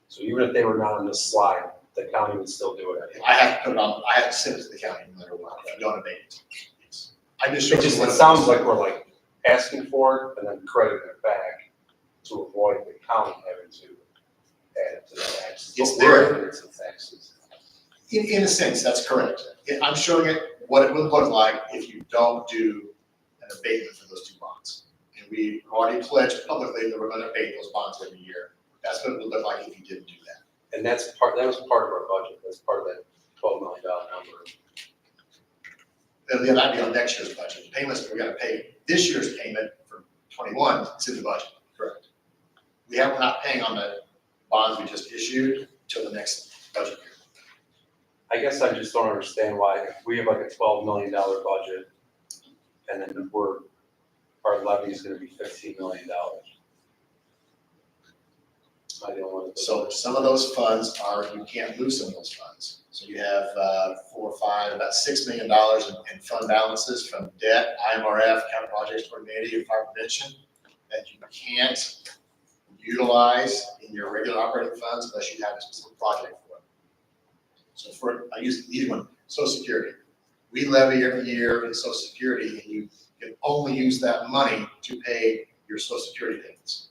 [SPEAKER 8] So even if they were not on this slide, the county would still do it?
[SPEAKER 3] I have to put it on, I have to send it to the county no matter what, if you don't abate it. I just.
[SPEAKER 8] It just, it sounds like we're like asking for it and then crediting it back to avoid the county having to add it to the taxes.
[SPEAKER 3] It's
[SPEAKER 8] But we're
[SPEAKER 3] there.
[SPEAKER 8] adding it to the taxes.
[SPEAKER 3] In a sense, that's correct. I'm showing it what it would look like if you don't do an abatement for those two bonds. And we already pledged publicly that we're gonna abate those bonds every year. That's what it would look like if you didn't do that.
[SPEAKER 8] And that was part of our budget, that's part of that $12 million number.
[SPEAKER 3] Then that'd be on next year's budget. The payments that we're gonna pay, this year's payment for 21 is in the budget, correct? We're not paying on the bonds we just issued till the next budget year.
[SPEAKER 8] I guess I just don't understand why, if we have like a $12 million budget, and then our levy is gonna be $15 million. I don't want to.
[SPEAKER 3] So some of those funds you can't lose some of those funds. So you have about $6 million in fund balances from debt, IMRF, capital projects toward humanity, and fire prevention that you can't utilize in your regular operating funds unless you have a specific project for it. So I use the easy one, Social Security. We levy every year in Social Security, and you can only use that money to pay your Social Security payments.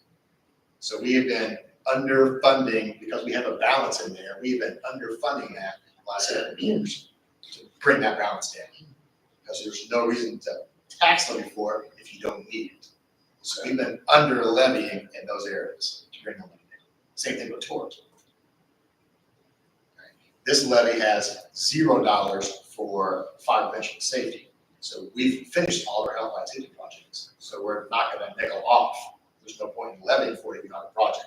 [SPEAKER 3] So we have been underfunding, because we have a balance in there, we've been underfunding that the last 7 years to bring that balance down. Because there's no reason to tax levy for it if you don't need it. So we've been under levying in those areas to bring the money down. Same thing with torts. This levy has $0 for fire prevention and safety. So we've finished all of our health and safety projects. So we're not gonna nickel off. There's no point in levying for it if you don't have a project.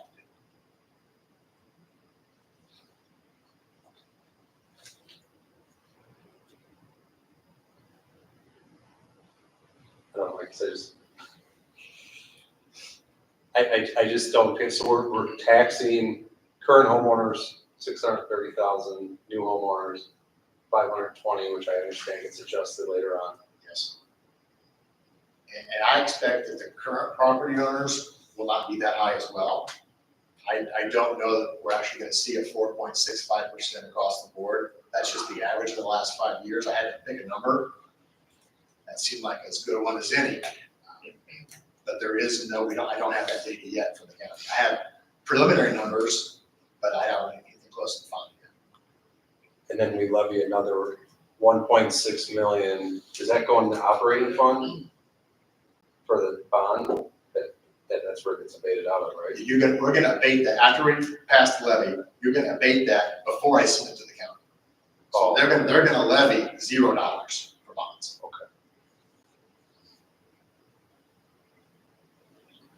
[SPEAKER 8] I don't know, like I said, I just don't think, so we're taxing current homeowners, 630,000, new homeowners, 520, which I understand gets adjusted later on.
[SPEAKER 3] Yes. And I expect that the current property owners will not be that high as well. I don't know that we're actually gonna see a 4.65% across the board. That's just the average of the last 5 years. I had to pick a number. That seemed like as good a one as any. But there is I don't have that data yet from the county. I have preliminary numbers, but I don't have anything close to final yet.
[SPEAKER 8] And then we levy another 1.6 million. Does that go in the operating fund for the bond? That's where it gets abated out of, right?
[SPEAKER 3] We're gonna abate that, after we pass the levy, you're gonna abate that before I send it to the county. So they're gonna levy $0 for bonds.
[SPEAKER 8] Okay.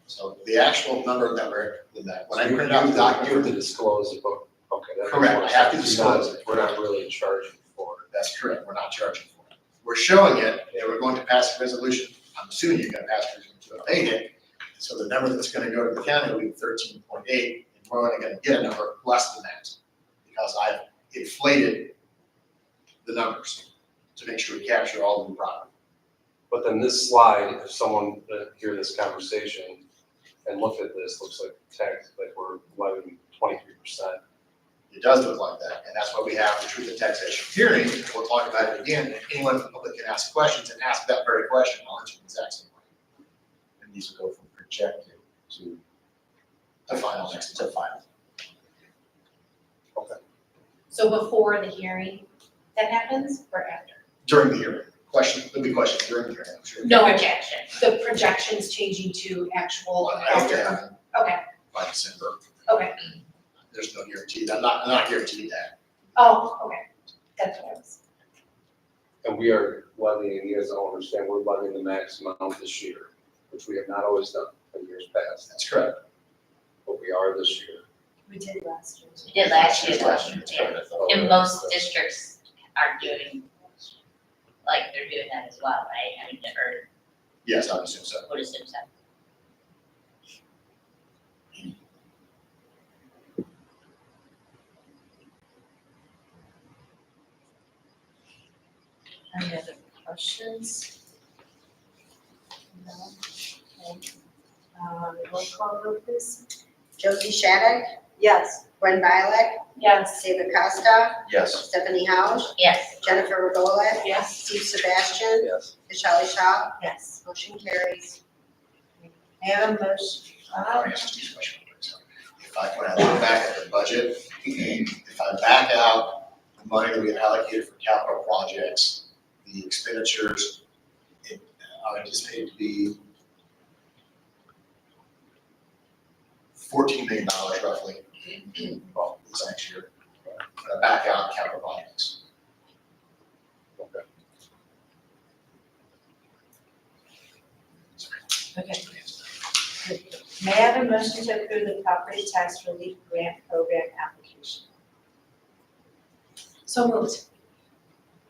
[SPEAKER 3] So the actual number that when I
[SPEAKER 8] So
[SPEAKER 3] print out the
[SPEAKER 8] you have
[SPEAKER 3] document,
[SPEAKER 8] to disclose it, but, okay. that makes
[SPEAKER 3] Correct,
[SPEAKER 8] more
[SPEAKER 3] I have to
[SPEAKER 8] sense.
[SPEAKER 3] disclose it.
[SPEAKER 8] We're not really charging for it.
[SPEAKER 3] that's correct, we're not charging for it. We're showing it, and we're going to pass a resolution, I'm assuming you're gonna pass a resolution to abate it. So the number that's gonna go to the county will be 13.8, and we're only gonna get a number less than that. Because I've inflated the numbers to make sure we capture all the new property.
[SPEAKER 8] But then this slide, if someone hear this conversation and look at this, looks like tax, like we're levying 23%.
[SPEAKER 3] It does look like that, and that's why we have the truth and taxation hearing. We'll talk about it again, and anyone in the public can ask questions and ask that very question, I'll answer the exact same way.
[SPEAKER 5] And these will go from projected to
[SPEAKER 3] The final next.
[SPEAKER 5] to final.
[SPEAKER 7] So before the hearing that happens or after?
[SPEAKER 3] During the hearing, there'll be questions during the hearing, I'm sure.
[SPEAKER 7] No projection. The projection's changing to actual
[SPEAKER 3] Well, I hope to
[SPEAKER 7] after.
[SPEAKER 3] have it
[SPEAKER 7] Okay,
[SPEAKER 3] by December.
[SPEAKER 7] okay.
[SPEAKER 3] There's no guarantee, I'm not guaranteed that.
[SPEAKER 7] Oh, okay. That's what I was.
[SPEAKER 8] And we are levying, you guys don't understand, we're levying the maximum amount this year, which we have not always done in years past,
[SPEAKER 3] That's correct.
[SPEAKER 8] but we are this year.
[SPEAKER 1] We did last year.
[SPEAKER 2] We did last year,
[SPEAKER 3] Last year.
[SPEAKER 2] yeah. And most districts are doing, like, they're doing that as well, right? I mean, or
[SPEAKER 3] Yes, I would assume so.
[SPEAKER 2] what is it, so?
[SPEAKER 1] Any other questions? No? Okay. Roll call vote, please.
[SPEAKER 2] Josie Shattuck,
[SPEAKER 1] Yes.
[SPEAKER 2] Gwen Bilek,
[SPEAKER 7] Yes.
[SPEAKER 2] David Costa,
[SPEAKER 5] Yes.
[SPEAKER 2] Stephanie Hausch. Yes. Jennifer Regola,
[SPEAKER 7] Yes.
[SPEAKER 2] Steve Sebastian,
[SPEAKER 8] Yes.
[SPEAKER 2] Michelle Shaw,
[SPEAKER 1] Yes.
[SPEAKER 2] motion carries.
[SPEAKER 1] May I have a motion?
[SPEAKER 3] Let me ask Steve's question. When I look back at the budget, if I back out the money that we have allocated for capital projects, the expenditures, I anticipate it to be $14 million roughly, well, this next year. When I back out capital projects.
[SPEAKER 8] Okay.
[SPEAKER 1] Okay. May I have a motion to approve the property tax relief grant program application?
[SPEAKER 7] So moved.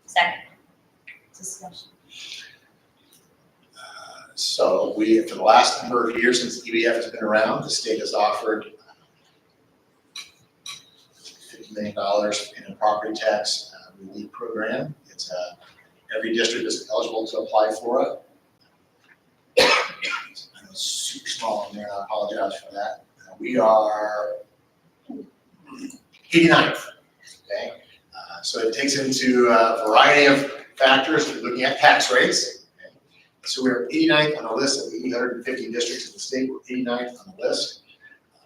[SPEAKER 2] Second.
[SPEAKER 1] Discussion.
[SPEAKER 3] So we, for the last number of years since EBF has been around, the state has offered $50 million in a property tax relief program. It's every district is eligible to apply for it. I know it's super small in there, I apologize for that. We are 89th, okay? So it takes into a variety of factors, looking at tax rates. So we're 89th on the list of the 850 districts in the state. We're 89th on the list.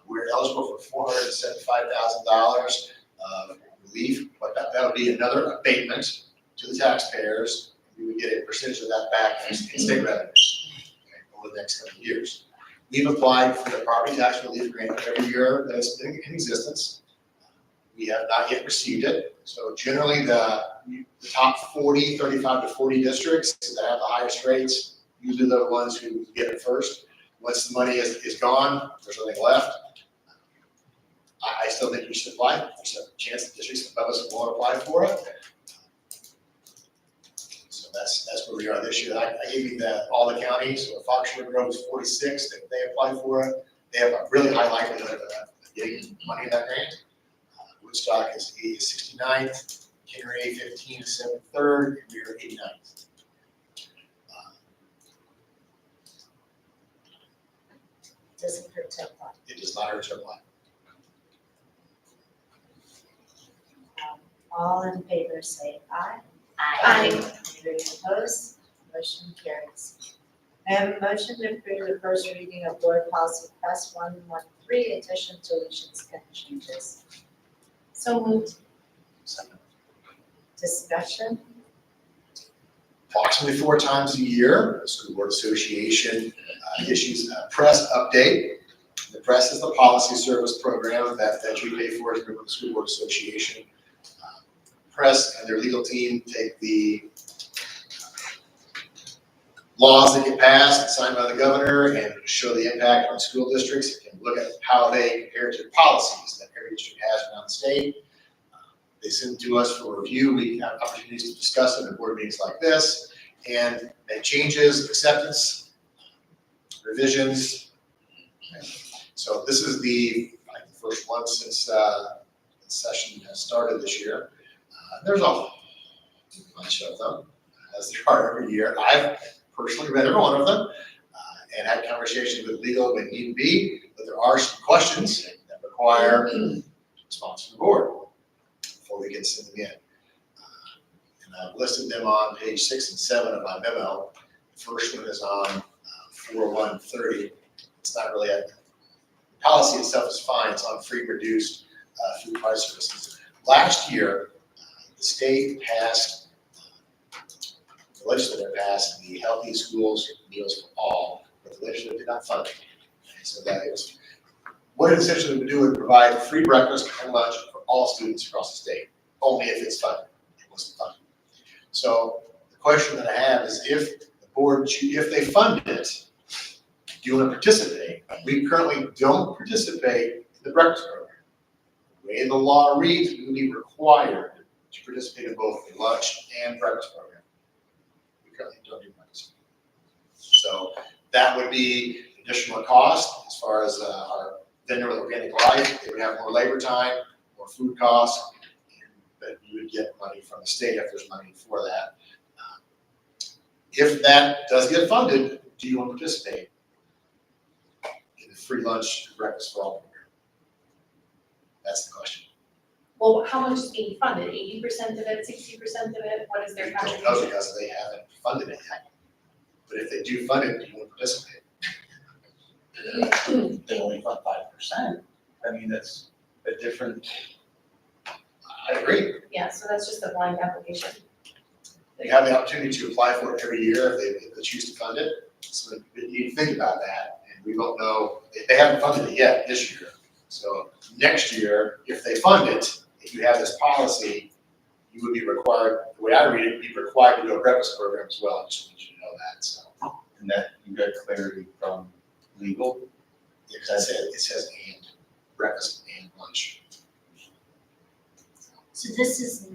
[SPEAKER 3] We're eligible for $475,000 of relief, but that would be another abatement to the taxpayers. We would get a percentage of that back in state revenues over the next couple of years. We've applied for the property tax relief grant every year that it's been in existence. We have not yet received it. So generally the top 40, 35 to 40 districts that have the highest rates, usually they're the ones who get it first. Once the money is gone, there's nothing left. I still think we should apply. There's a chance that districts above us won't apply for it. So that's where we are this year. I gave you all the counties. So Fox River Grove is 46. If they apply for it, they have a really high likelihood of getting money in that grant. Woodstock is 69th, Henry 15 is 73rd, and we are 89th.
[SPEAKER 1] Doesn't hurt to apply.
[SPEAKER 3] It does not hurt to apply.
[SPEAKER 1] All in favor say aye.
[SPEAKER 2] Aye.
[SPEAKER 1] Anybody opposed? Motion carries. I have a motion to approve the first reading of Board Policy Press 113, addition, deletions, and changes.
[SPEAKER 7] So moved.
[SPEAKER 3] Second.
[SPEAKER 1] Discussion.
[SPEAKER 3] Approximately 4 times a year, the School Board Association issues a press update. The press is the policy service program that you pay for as a member of the School Board Association. Press and their legal team take the laws that get passed and signed by the governor and show the impact on school districts and look at how they compare to policies that every district has around the state. They send to us for review. We have opportunities to discuss it in board meetings like this and make changes, acceptance, revisions. So this is the first one since the session has started this year. There's a bunch of them, as there are every year. I've personally read every one of them and had conversations with legal when need be, but there are some questions that require require response from the board before we can send them in. And I've listed them on page 6 and 7 of my memo. The first one is on 4130. It's not really the policy itself is fine. It's on free and reduced food price services. Last year, the state passed, the legislature passed the Healthy Schools Meals for All, but the legislature did not fund it. And so that is, what it essentially would do would provide free breakfast and lunch for all students across the state, only if it's funded. It wasn't funded. So the question that I have is if the board, if they fund it, do you want to participate? We currently don't participate in the breakfast program. The way the law reads, we will be required to participate in both the lunch and breakfast program. We currently don't do breakfast. So that would be additional cost as far as our vendor with Organic Life. They would have more labor time, more food costs, but you would get money from the state if there's money for that. If that does get funded, do you want to participate in the free lunch and breakfast for all program? That's the question.
[SPEAKER 7] Well, how much is being funded? 80% of it, 60% of it? What is their
[SPEAKER 3] We don't know
[SPEAKER 7] contribution?
[SPEAKER 3] because they haven't funded it yet. But if they do fund it, do you want to participate?
[SPEAKER 5] They only fund 5%. I mean, that's a different.
[SPEAKER 3] I agree.
[SPEAKER 7] Yeah, so that's just a blind application.
[SPEAKER 3] You have the opportunity to apply for it every year if they choose to fund it. So you think about that, and we don't know, they haven't funded it yet this year. So next year, if they fund it, if you have this policy, you would be required, the way I read it, you'd be required to do a breakfast program as well. I just want you to know that, so.
[SPEAKER 5] And that you got clarity from legal?
[SPEAKER 3] Because it says and, breakfast and lunch.
[SPEAKER 6] So this is,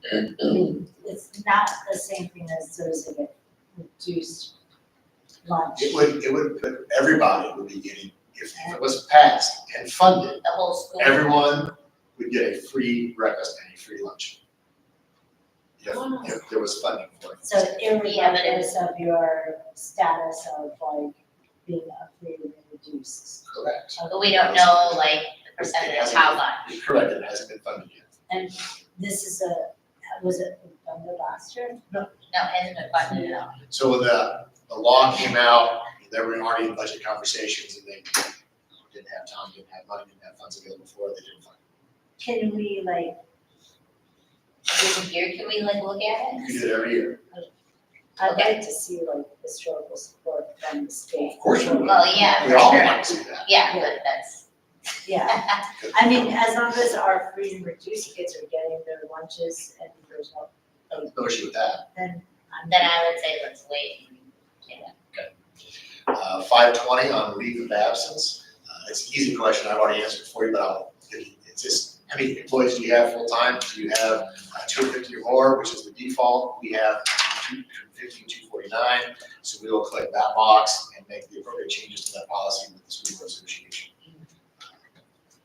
[SPEAKER 6] it's not the same thing as those that get reduced lunch.
[SPEAKER 3] It would put, everybody would be getting, if it was passed and funded,
[SPEAKER 2] The whole school.
[SPEAKER 3] everyone would get a free breakfast and a free lunch. If there was funding for it.
[SPEAKER 6] So irregardless of your status of like being a free and reduced.
[SPEAKER 3] Correct.
[SPEAKER 2] But we don't know like the percentage of how much.
[SPEAKER 3] Correct, it hasn't been funded yet.
[SPEAKER 6] And this is was it funded last year?
[SPEAKER 2] No, it hasn't been funded at all.
[SPEAKER 3] So when the law came out, they were already in budget conversations and they didn't have time, didn't have money, didn't have funds available for it, they didn't fund it.
[SPEAKER 6] Can we like,
[SPEAKER 2] This year, can we like look at
[SPEAKER 3] You
[SPEAKER 2] it?
[SPEAKER 3] can do it every year.
[SPEAKER 6] I'd like to see like historical support from the state.
[SPEAKER 3] Of course you would.
[SPEAKER 2] Well, yeah,
[SPEAKER 3] We
[SPEAKER 2] for
[SPEAKER 3] all
[SPEAKER 2] sure.
[SPEAKER 3] want to see that.
[SPEAKER 2] Yeah, but that's.
[SPEAKER 6] Yeah, I mean, as long as our free and reduced kids are getting their lunches and there's
[SPEAKER 3] No issue with that.
[SPEAKER 6] then I'm.
[SPEAKER 2] Then I would say let's wait. Yeah.
[SPEAKER 3] 520 on leave of absence. It's an easy question, I've already answered for you, but it's just, how many employees do you have full-time? Do you have 250 or more, which is the default? We have 250, 249, so we will click that box and make the appropriate changes to that policy with the school board association.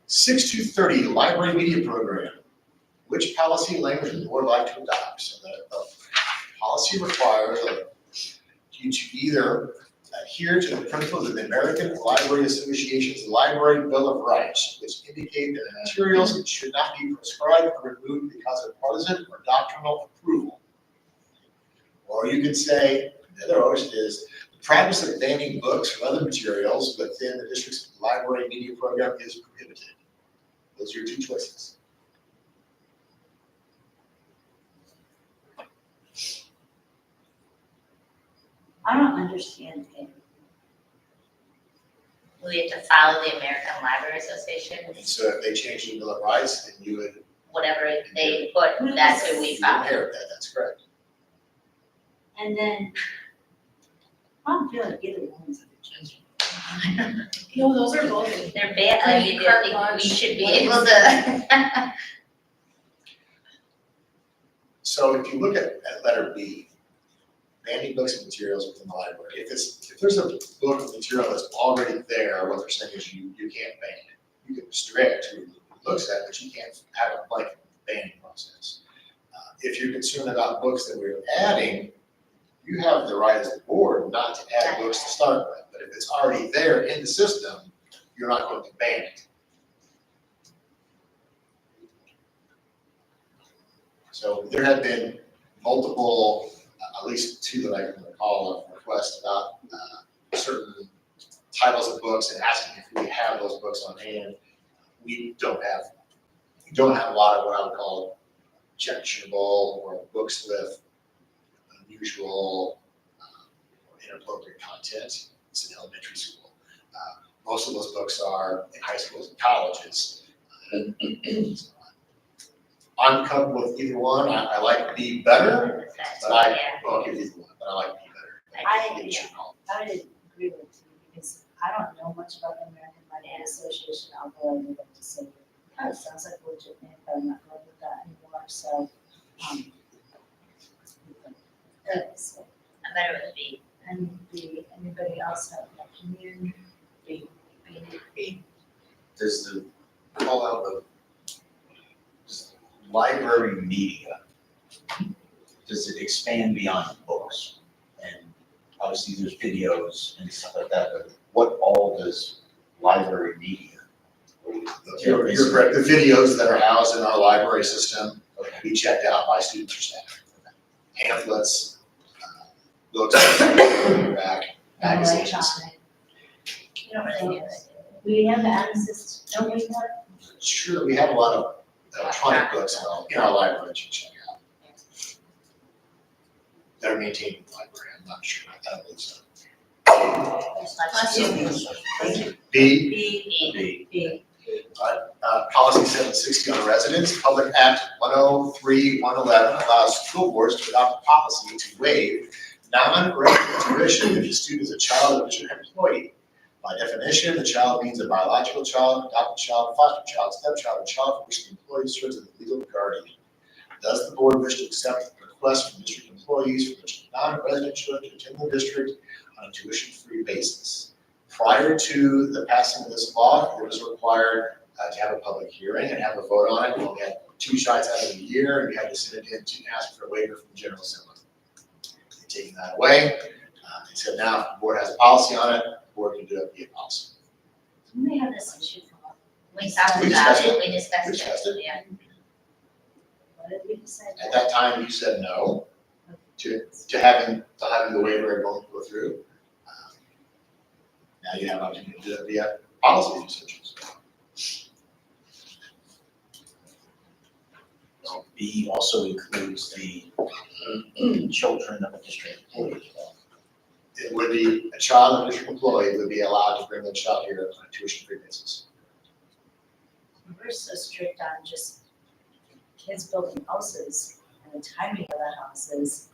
[SPEAKER 3] 6230, library media program. Which policy language would the board like to adopt? So the policy requires you to either adhere to the principles of the American Library Association's Library Bill of Rights, which indicate that materials should not be prescribed or removed because of partisan or doctrinal approval. Or you could say, the other option is, the practice of banning books or other materials within the district's library media program is prohibited. Those are your two choices.
[SPEAKER 6] I don't understand it.
[SPEAKER 2] We have to follow the American Library Association,
[SPEAKER 3] And so if they change the Bill of Rights, then you would
[SPEAKER 2] whatever they put, that's who we follow.
[SPEAKER 3] inherit that, that's correct.
[SPEAKER 6] And then, I don't feel like either one's.
[SPEAKER 7] No, those are both.
[SPEAKER 2] They're bad, I mean,
[SPEAKER 7] Carte
[SPEAKER 2] I think
[SPEAKER 7] blanche.
[SPEAKER 2] we should be able to.
[SPEAKER 3] So if you look at letter B, banning books and materials within the library, if there's a book of material that's already there, what they're saying is you can't ban it. You can restrict who looks at it, but you can't have a blanket banning process. If you're concerned about books that we're adding, you have the right as the board not to add books to start with. But if it's already there in the system, you're not going to ban it. So there have been multiple, at least two that I can recall of requests about certain titles of books and asking if we have those books on hand. We don't have a lot of what I would call objectionable or books with unusual or inappropriate content. It's in elementary school. Most of those books are in high schools and colleges. I'm comfortable with either one. I like B better, but I won't give either one, but I like B better.
[SPEAKER 1] I-
[SPEAKER 3] Give it your call.
[SPEAKER 1] I would agree with you, because I don't know much about the American Library Association, although I would like to say, kind of sounds like a legit name, but I'm not going with that anymore, so, good, so,
[SPEAKER 2] I'm better with B.
[SPEAKER 1] and anybody else have an opinion?
[SPEAKER 5] Does the call out of does library media, does it expand beyond books? And obviously there's videos and stuff like that, but what all does library media?
[SPEAKER 3] You're correct. The videos that are housed in our library system
[SPEAKER 5] Okay.
[SPEAKER 3] be checked out by students or staff. Pamphlets, books, back, magazines.
[SPEAKER 1] Electronic.
[SPEAKER 2] You don't really do it.
[SPEAKER 1] We have access, don't we have?
[SPEAKER 3] Sure, we have a lot of electronic books in our library that you can check out. That are maintained in the library, I'm not sure, I don't believe so. B,
[SPEAKER 2] B.
[SPEAKER 5] The
[SPEAKER 3] policy 760 on residents, Public Act 103-111 allows school boards to adopt a policy to waive non-resident tuition if the student is a child of a district employee. By definition, the child means a biological child, adopted child, foster child, stepchild, or child for which the employee serves as a legal guardian. Does the board wish to accept requests from district employees for which non-resident children to attend the district on a tuition-free basis? Prior to the passing of this law, it was required to have a public hearing and have a vote on it. We only had 2 shots out of the year, and we had to send it in to ask for a waiver from the General Assembly. They've taken that away. They said now if the board has a policy on it, the board can do it via policy.
[SPEAKER 1] Didn't we have this issue come up?
[SPEAKER 2] We talked
[SPEAKER 3] We
[SPEAKER 2] about
[SPEAKER 3] discussed
[SPEAKER 2] it,
[SPEAKER 3] it.
[SPEAKER 2] we discussed
[SPEAKER 3] We discussed
[SPEAKER 2] it,
[SPEAKER 3] it.
[SPEAKER 2] yeah.
[SPEAKER 1] What did we decide?
[SPEAKER 3] At that time, you said no to having the waiver going go through. Now you have an opportunity to do it via policy decisions.
[SPEAKER 5] B also includes the children of a district employee as well.
[SPEAKER 3] It would be, a child of a district employee would be allowed to bring their child here on a tuition-free basis.
[SPEAKER 1] We're so strict on just kids building houses and the timing of the houses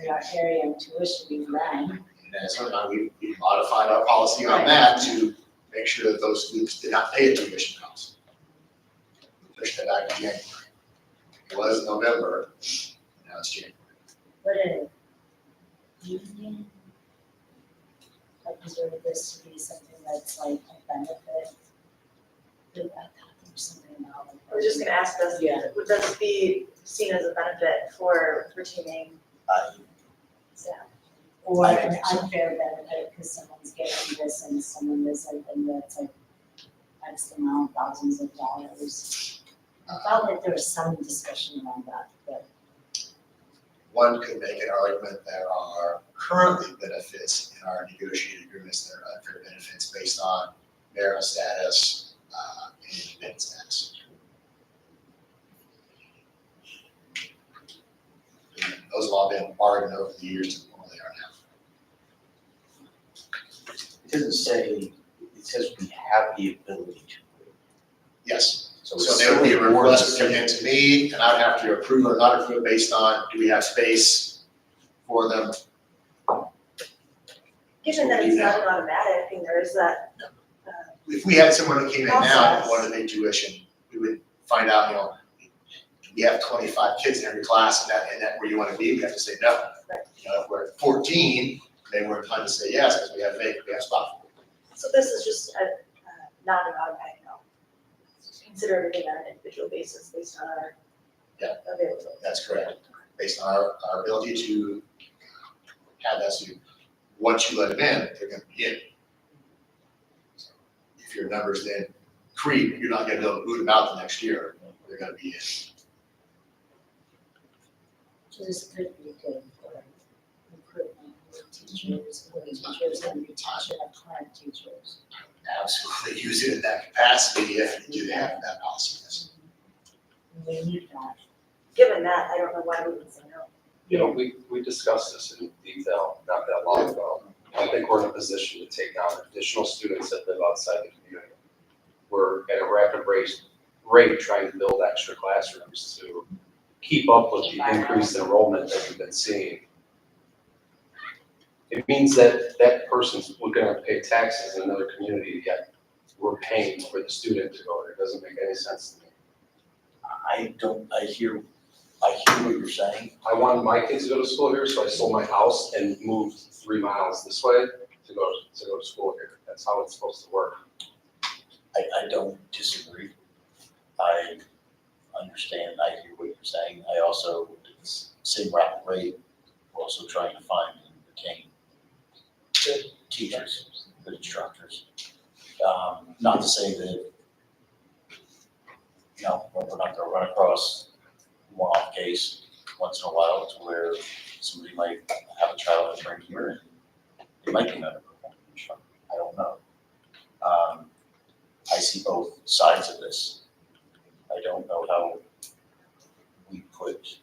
[SPEAKER 1] in our area and tuition being run.
[SPEAKER 3] And as of now, we modified our policy on that to make sure that those students did not pay a tuition cost. We pushed that back to January. It was November, now it's January.
[SPEAKER 1] What a union. Like, consider this to be something that's like a benefit. I thought there was something about it.
[SPEAKER 6] I was just gonna ask this,
[SPEAKER 1] Yeah.
[SPEAKER 6] would this be seen as a benefit for retaining staff?
[SPEAKER 1] Or an unfair benefit because someone's getting this and someone isn't, and that's like X amount, thousands of dollars. I felt like there was some discussion around that, but
[SPEAKER 3] One could make an argument there are currently benefits in our negotiated agreements that are unfair benefits based on marital status and independent status. And those have all been bargained over the years to what they are now.
[SPEAKER 5] It doesn't say, it says we have the ability to.
[SPEAKER 3] Yes,
[SPEAKER 5] So
[SPEAKER 3] so there would be a request coming in to me, and I'd have to approve or not approve based on, do we have space for them?
[SPEAKER 6] Given that it's not an automatic, and there is that,
[SPEAKER 3] If we had someone who came in now and
[SPEAKER 6] Process.
[SPEAKER 3] wanted to pay tuition, we would find out, we have 25 kids in every class, and that where you want to be, we have to say no.
[SPEAKER 6] Right.
[SPEAKER 3] If we're at 14, then we're inclined to say yes, because we have spot.
[SPEAKER 6] so this is just not an automatic no. Consider everything on an individual basis based on our
[SPEAKER 3] Yeah.
[SPEAKER 6] availability.
[SPEAKER 3] That's correct, based on our ability to have that student. Once you let them in, they're gonna be in. If if your numbers then creep, you're not gonna be able to boot them out the next year. They're gonna be in.
[SPEAKER 6] So this could be good for recruitment of teachers, and retention of current teachers.
[SPEAKER 3] Absolutely use it in that capacity if you do have that policy. Yes.
[SPEAKER 6] We need that.
[SPEAKER 9] Given that, I don't know why we would say no.
[SPEAKER 8] You know, we discussed this in detail not that long ago. I think we're in a position to take on additional students that live outside the community. We're at a rapid rate trying to build extra classrooms to keep up with the increased enrollment that we've been seeing. It means that that person's gonna pay taxes in another community, yet we're paying for the student to go there. It doesn't make any sense to me.
[SPEAKER 5] I hear what you're saying.
[SPEAKER 8] I wanted my kids to go to school here, so I sold my house and moved 3 miles this way to go to school here. That's how it's supposed to work.
[SPEAKER 5] I don't disagree. I understand, I hear what you're saying. I also, at the same rapid rate, also trying to find and retain good teachers, good instructors. Not to say that, you know, we're not gonna run across one-off case once in a while to where somebody might have a child that's right here and they might be another performing instructor. I don't know. I see both sides of this. I don't know how we put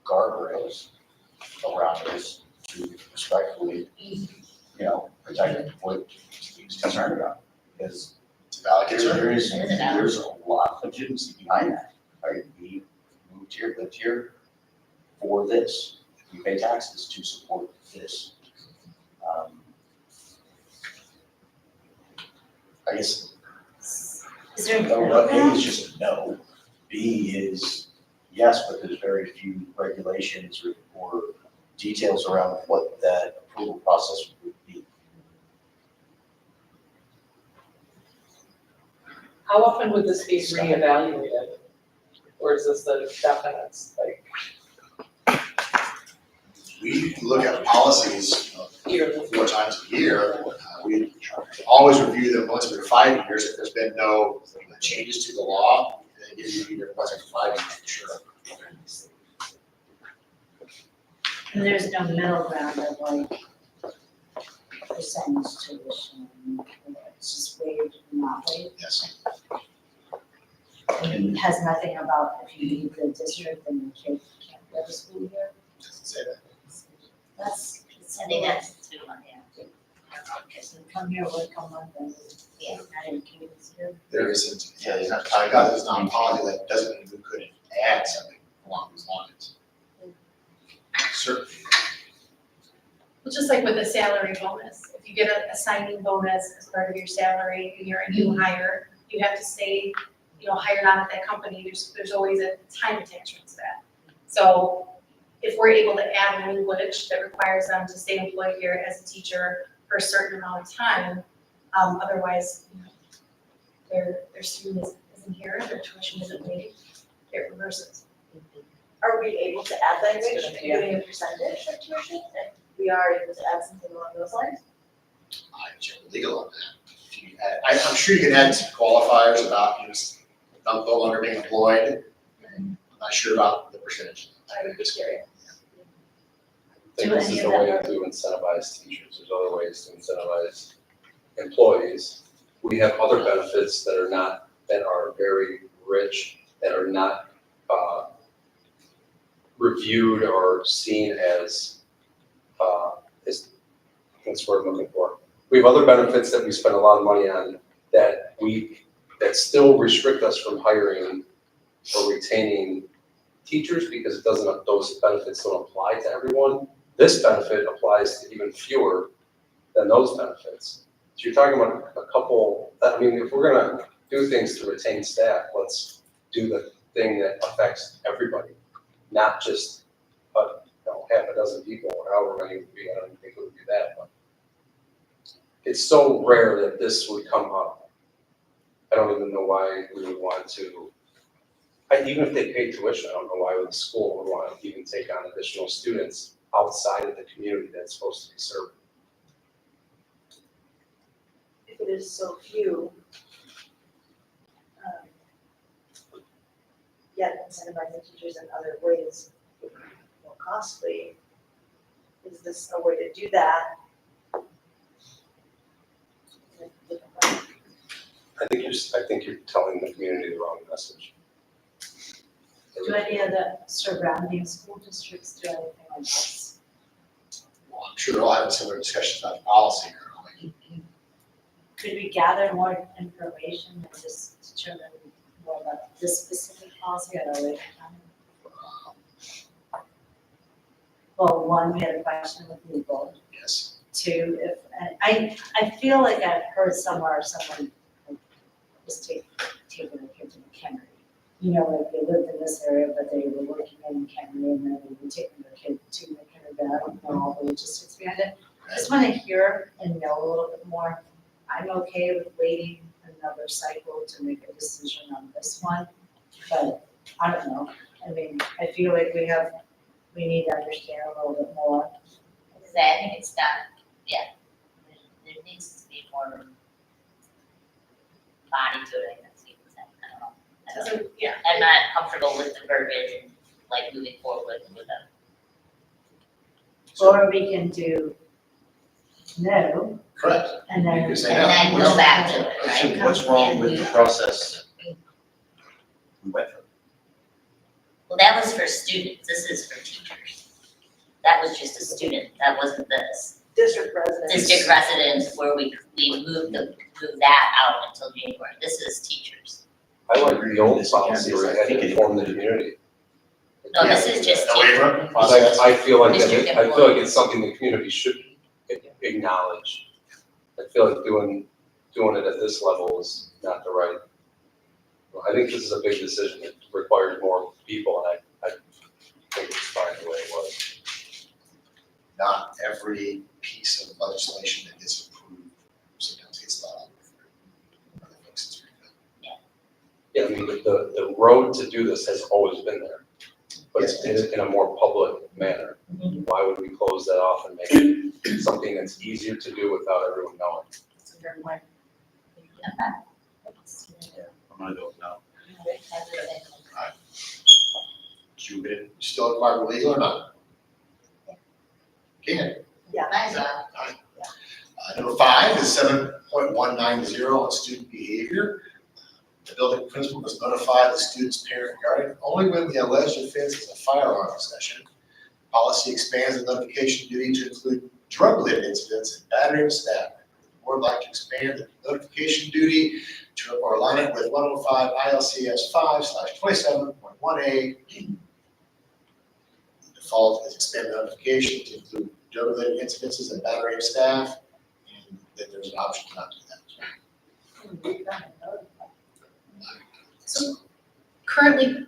[SPEAKER 5] guardrails around this to respectfully, you know, protect what he's concerned about. Because
[SPEAKER 3] It's a valid concern.
[SPEAKER 5] there's a lot of legitimacy behind that, right? We moved here, lived here for this. We pay taxes to support this. I guess
[SPEAKER 6] Is there?
[SPEAKER 5] A is just a no. B is yes, but there's very few regulations or details around what that approval process would be.
[SPEAKER 4] How often would this be reevaluated? Or is this the definite, like,
[SPEAKER 3] We look at policies
[SPEAKER 4] yearly?
[SPEAKER 3] 4 times a year. We always review them once every 5 years. If there's been no changes to the law, then you review them once every 5 years, for sure.
[SPEAKER 6] And there's no middle ground of like percentage tuition, it's just waived, not waived.
[SPEAKER 3] Yes.
[SPEAKER 6] And it has nothing about if you leave the district and your kid can't go to school here.
[SPEAKER 3] Doesn't say that.
[SPEAKER 6] That's,
[SPEAKER 2] I think that's too much, yeah.
[SPEAKER 6] so come here, work on Monday.
[SPEAKER 2] Yeah.
[SPEAKER 6] Not educated here.
[SPEAKER 3] There isn't, yeah, there's not, I got this non-policy that doesn't mean we couldn't add something along those lines. Certainly.
[SPEAKER 7] Well, just like with a salary bonus, if you get a signing bonus as part of your salary and you're a new hire, you have to stay, hired on at that company, there's always a time attachment to that. So if we're able to add language that requires them to stay employed here as a teacher for a certain amount of time, otherwise, their student isn't here, their tuition isn't paid, it reverses.
[SPEAKER 9] Are we able to add language, including a percentage of tuition? If we are able to add something along those lines?
[SPEAKER 3] I check the legal on that. If you add- I'm sure you can add some qualifiers about, no longer being employed. I'm not sure about the percentage.
[SPEAKER 9] I would be curious.
[SPEAKER 8] I think
[SPEAKER 6] Do
[SPEAKER 8] this
[SPEAKER 6] any
[SPEAKER 8] is
[SPEAKER 6] of
[SPEAKER 8] the way
[SPEAKER 6] that-
[SPEAKER 8] to incentivize teachers. There's other ways to incentivize employees. We have other benefits that are very rich, that are not reviewed or seen as that's what I'm looking for. We have other benefits that we spend a lot of money on that still restrict us from hiring or retaining teachers because those benefits don't apply to everyone. This benefit applies to even fewer than those benefits. So you're talking about a couple, if we're gonna do things to retain staff, let's do the thing that affects everybody, not just half a dozen people or however many would be. I don't think it would be that, but it's so rare that this would come up. I don't even know why we would want to. Even if they pay tuition, I don't know why the school would want to even take on additional students outside of the community that's supposed to be served.
[SPEAKER 9] it is so few, yet incentivizing teachers in other ways more costly. Is this a way to do that? In a different way?
[SPEAKER 8] I think you're telling the community the wrong message.
[SPEAKER 1] Do any of the surrounding school districts do anything like this?
[SPEAKER 3] Well, I'm sure they'll have similar discussions about policy currently.
[SPEAKER 1] Could we gather more information and just determine more about this specific policy at a later time? Well, one, we had a question with legal.
[SPEAKER 3] Yes.
[SPEAKER 1] Two, if, and I feel like I've heard somewhere someone like, was taking their kid to McHenry. You know, like they lived in this area, but they were working in McHenry and then they were taking their kid to McHenry, but I don't know all the logistics behind it. I just wanna hear and know a little bit more. I'm okay with waiting another cycle to make a decision on this one, but I don't know. I mean, I feel like we need to understand a little bit more.
[SPEAKER 2] Because I think it's not, yeah, there needs to be more body to it, I guess you could say, I don't know. I don't know.
[SPEAKER 7] Doesn't, yeah,
[SPEAKER 2] I'm not comfortable with the verbiage and like moving forward with them.
[SPEAKER 1] Or we can do no,
[SPEAKER 3] Correct.
[SPEAKER 1] and then.
[SPEAKER 3] You can say
[SPEAKER 2] And
[SPEAKER 3] no.
[SPEAKER 2] then go back to it, right?
[SPEAKER 5] So what's wrong with the process we went through?
[SPEAKER 2] Well, that was for students, this is for teachers. That was just a student, that wasn't this.
[SPEAKER 9] District residents.
[SPEAKER 2] District residents where we move that out until January, this is teachers.
[SPEAKER 8] I like the old policy where you had to inform the community.
[SPEAKER 2] No, this is just
[SPEAKER 3] No
[SPEAKER 2] teachers.
[SPEAKER 3] waiver
[SPEAKER 8] Because
[SPEAKER 3] process.
[SPEAKER 8] I feel like
[SPEAKER 2] District
[SPEAKER 8] that, I feel like it's something the community should acknowledge. I feel like doing it at this level is not the right. Well, I think this is a big decision, it requires more people, and I think it's fine the way it was.
[SPEAKER 3] Not every piece of legislation that gets approved sometimes gets allowed. Other folks, it's very good.
[SPEAKER 8] Yeah, I mean, the road to do this has always been there, but it's in a more public manner. Why would we close that off and make it something that's easier to do without everyone knowing?
[SPEAKER 1] That's a good point.
[SPEAKER 5] I'm gonna go with no.
[SPEAKER 3] You still require legal or not? Can.
[SPEAKER 2] Might as well.
[SPEAKER 3] Number 5 is 7.190 on student behavior. The building principal must notify the student's parent and guardian only when the alleged offense is a firearm possession. Policy expands the notification duty to include drug-related incidents and battery of staff. The board would like to expand the notification duty to or align it with 105 ILCS 5/27.1A. The default is expand the notification to include drug-related incidences and battery of staff, and then there's an option not to do that.
[SPEAKER 7] so currently.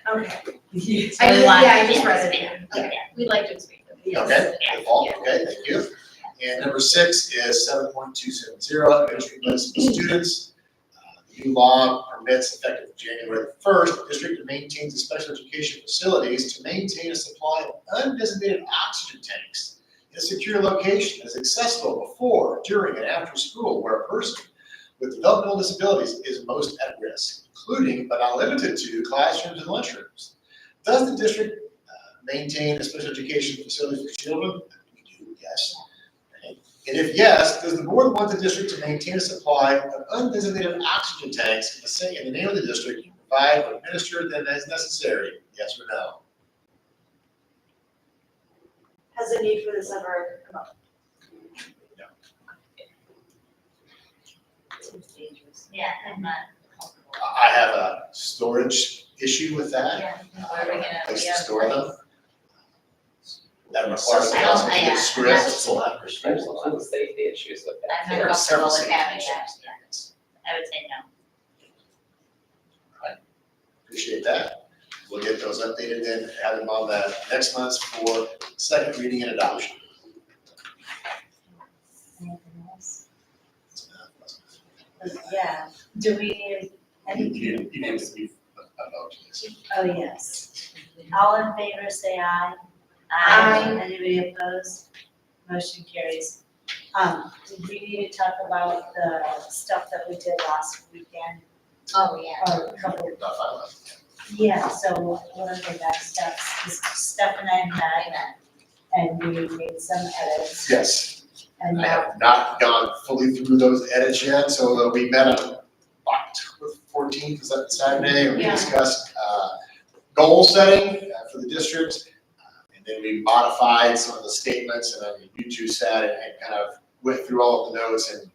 [SPEAKER 7] Okay,
[SPEAKER 2] So we want
[SPEAKER 7] yeah, I
[SPEAKER 2] to
[SPEAKER 7] just read it,
[SPEAKER 2] expand,
[SPEAKER 7] yeah, we'd like to expand it.
[SPEAKER 3] Okay, default, okay, thank you. And number 6 is 7.270, administering lists of students. The new law permits effective January 1st, the district that maintains the special education facilities to maintain a supply of undesignated oxygen tanks in a secure location that is accessible before, during, and after school where a person with developmental disabilities is most at risk, including but not limited to classrooms and lunchrooms. Does the district maintain a special education facility for children? We do, yes. Okay. And if yes, does the board want the district to maintain a supply of undesignated oxygen tanks in the name of the district and provide or administer them as necessary? Yes or no?
[SPEAKER 9] Has the need for this ever come up?
[SPEAKER 2] Seems dangerous. Yeah, I'm not comfortable.
[SPEAKER 3] I have a storage issue with that.
[SPEAKER 2] Yeah, where are we gonna,
[SPEAKER 3] Place to
[SPEAKER 2] yeah.
[SPEAKER 3] store them. That requires the
[SPEAKER 2] I don't-
[SPEAKER 3] council to
[SPEAKER 2] yeah,
[SPEAKER 3] get
[SPEAKER 2] I'm
[SPEAKER 3] script.
[SPEAKER 2] not-
[SPEAKER 5] Still have
[SPEAKER 4] There's
[SPEAKER 5] restrictions.
[SPEAKER 4] some safety issues with that.
[SPEAKER 2] I'm
[SPEAKER 3] There
[SPEAKER 2] not
[SPEAKER 3] are several
[SPEAKER 2] comfortable with having
[SPEAKER 3] safety
[SPEAKER 2] that,
[SPEAKER 3] issues.
[SPEAKER 2] yeah, I would say no.
[SPEAKER 3] Appreciate that. We'll get those updated then, have them on the next month's for second reading and adoption.
[SPEAKER 1] Anything else? Yeah, do we need any?
[SPEAKER 3] You need to be a vote.
[SPEAKER 1] Oh, yes. All in favor, say aye.
[SPEAKER 7] Aye.
[SPEAKER 1] Anybody opposed? Motion carries. Did we need to talk about the stuff that we did last weekend?
[SPEAKER 2] Oh, yeah.
[SPEAKER 1] Or a couple,
[SPEAKER 3] Not finalized.
[SPEAKER 1] yeah, so what are the next steps? 'Cause Steph and I met and we made some edits
[SPEAKER 3] Yes,
[SPEAKER 1] and
[SPEAKER 3] I
[SPEAKER 1] now,
[SPEAKER 3] have not gone fully through those edits yet, so we met on October 14th, is that Saturday? And we
[SPEAKER 7] Yeah.
[SPEAKER 3] discussed goal setting for the district. And then we modified some of the statements, and then you two sat and kind of went through all of the notes and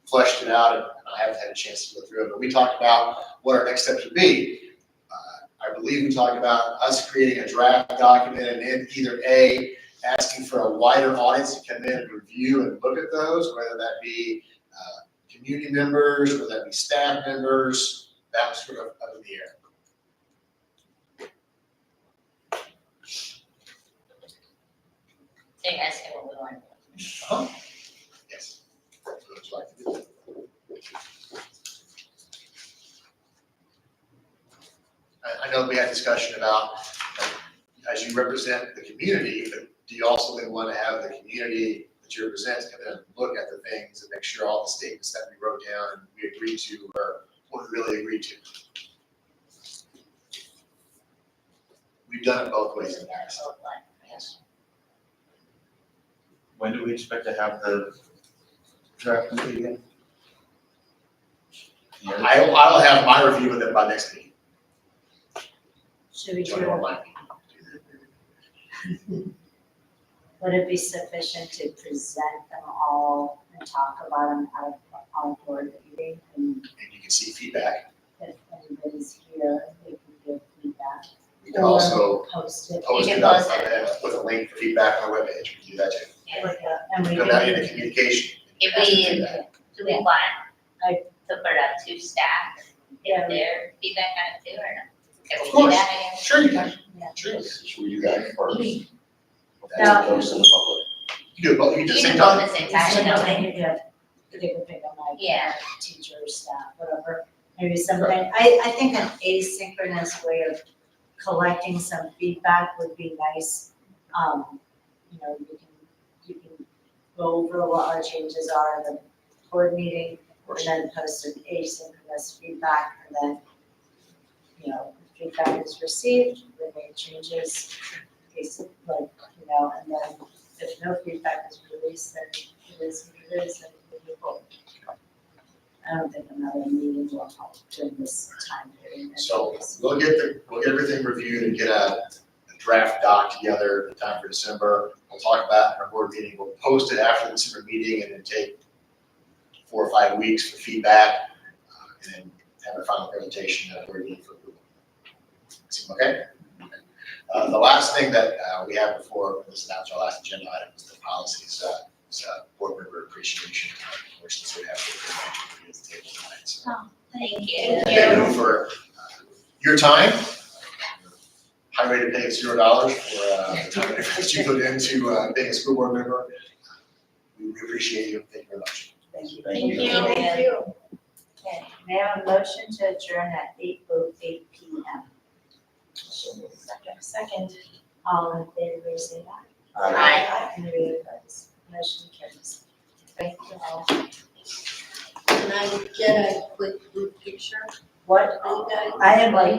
[SPEAKER 3] fleshed it out, and I haven't had a chance to go through it, but we talked about what our next steps would be. I believe we talked about us creating a draft document and then either A, asking for a wider audience to come in and review and look at those, whether that be community members, whether that be staff members, that was sort of up in the air.
[SPEAKER 2] So you guys say what we want.
[SPEAKER 3] Yes. What would you like to do? I know we had discussion about, as you represent the community, but do you also then want to have the community that you represent come in and look at the things and make sure all the statements that we wrote down and we agreed to are what we really agreed to? We've done it both ways in the past.
[SPEAKER 2] Yes.
[SPEAKER 5] When do we expect to have the draft complete again? Yeah.
[SPEAKER 3] I'll have my review of it by next meeting.
[SPEAKER 1] should we
[SPEAKER 3] Join
[SPEAKER 1] do,
[SPEAKER 3] online.
[SPEAKER 1] would it be sufficient to present them all and talk about them at on board meeting? And
[SPEAKER 3] And you can see feedback.
[SPEAKER 1] if anybody's here, they can give feedback.
[SPEAKER 3] We can also
[SPEAKER 1] Post it.
[SPEAKER 3] post
[SPEAKER 2] can
[SPEAKER 3] it up
[SPEAKER 2] post it.
[SPEAKER 3] with a link for feedback on our webpage. We can do that too.
[SPEAKER 2] Yeah.
[SPEAKER 1] Like, and we
[SPEAKER 3] Come out
[SPEAKER 1] can.
[SPEAKER 3] into communication.
[SPEAKER 2] If
[SPEAKER 3] Ask for
[SPEAKER 2] we,
[SPEAKER 3] feedback.
[SPEAKER 2] do we want
[SPEAKER 1] I-
[SPEAKER 2] to put it up to staff,
[SPEAKER 1] Yeah.
[SPEAKER 2] get their feedback on it too, or no? Can we
[SPEAKER 3] Of
[SPEAKER 2] do
[SPEAKER 3] course.
[SPEAKER 2] that again?
[SPEAKER 3] Sure you can.
[SPEAKER 1] Yeah.
[SPEAKER 3] Sure.
[SPEAKER 5] Should we do that first?
[SPEAKER 1] Now-
[SPEAKER 5] That's close to the public.
[SPEAKER 3] You do it both, you do
[SPEAKER 2] You
[SPEAKER 3] it at the
[SPEAKER 2] can
[SPEAKER 3] same
[SPEAKER 2] do
[SPEAKER 3] time.
[SPEAKER 2] it at the same time,
[SPEAKER 1] So
[SPEAKER 2] you know,
[SPEAKER 1] they could get, they could pick on like
[SPEAKER 2] Yeah.
[SPEAKER 1] teachers, staff, whatever, maybe something. I think an asynchronous way of collecting some feedback would be nice. You know, you can go over what our changes are in the board meeting, and then post an asynchronous feedback, and then, you know, if feedback is received, we make changes, like, you know, and then if no feedback is released, then it is what it is, and we move forward. I don't think another meeting will help during this time period.
[SPEAKER 3] So we'll get everything reviewed and get a draft doc together in time for December. We'll talk about it in our board meeting. We'll post it after the December meeting and then take 4 or 5 weeks for feedback, and then have a final presentation at a board meeting for approval. Seem okay? The last thing that we have before, this is not our last agenda item, is the policies, board member appreciation. Of course, since we have to at the table tonight. So
[SPEAKER 2] thank you.
[SPEAKER 3] thank you for your time. High rate of pay of $0 for the time and effort that you put into being a school board member. We appreciate you. Thank you very much.
[SPEAKER 1] Thank you.
[SPEAKER 5] Thank you.
[SPEAKER 7] Thank you.
[SPEAKER 1] Okay, may I have a motion to adjourn at 8:08 p.m.?
[SPEAKER 7] Second.
[SPEAKER 1] All in favor, say aye.
[SPEAKER 2] Aye.
[SPEAKER 1] Any opposed? Motion carries. Thank you all.
[SPEAKER 6] Can I get a quick group picture?
[SPEAKER 1] What?
[SPEAKER 6] You guys?
[SPEAKER 1] I have like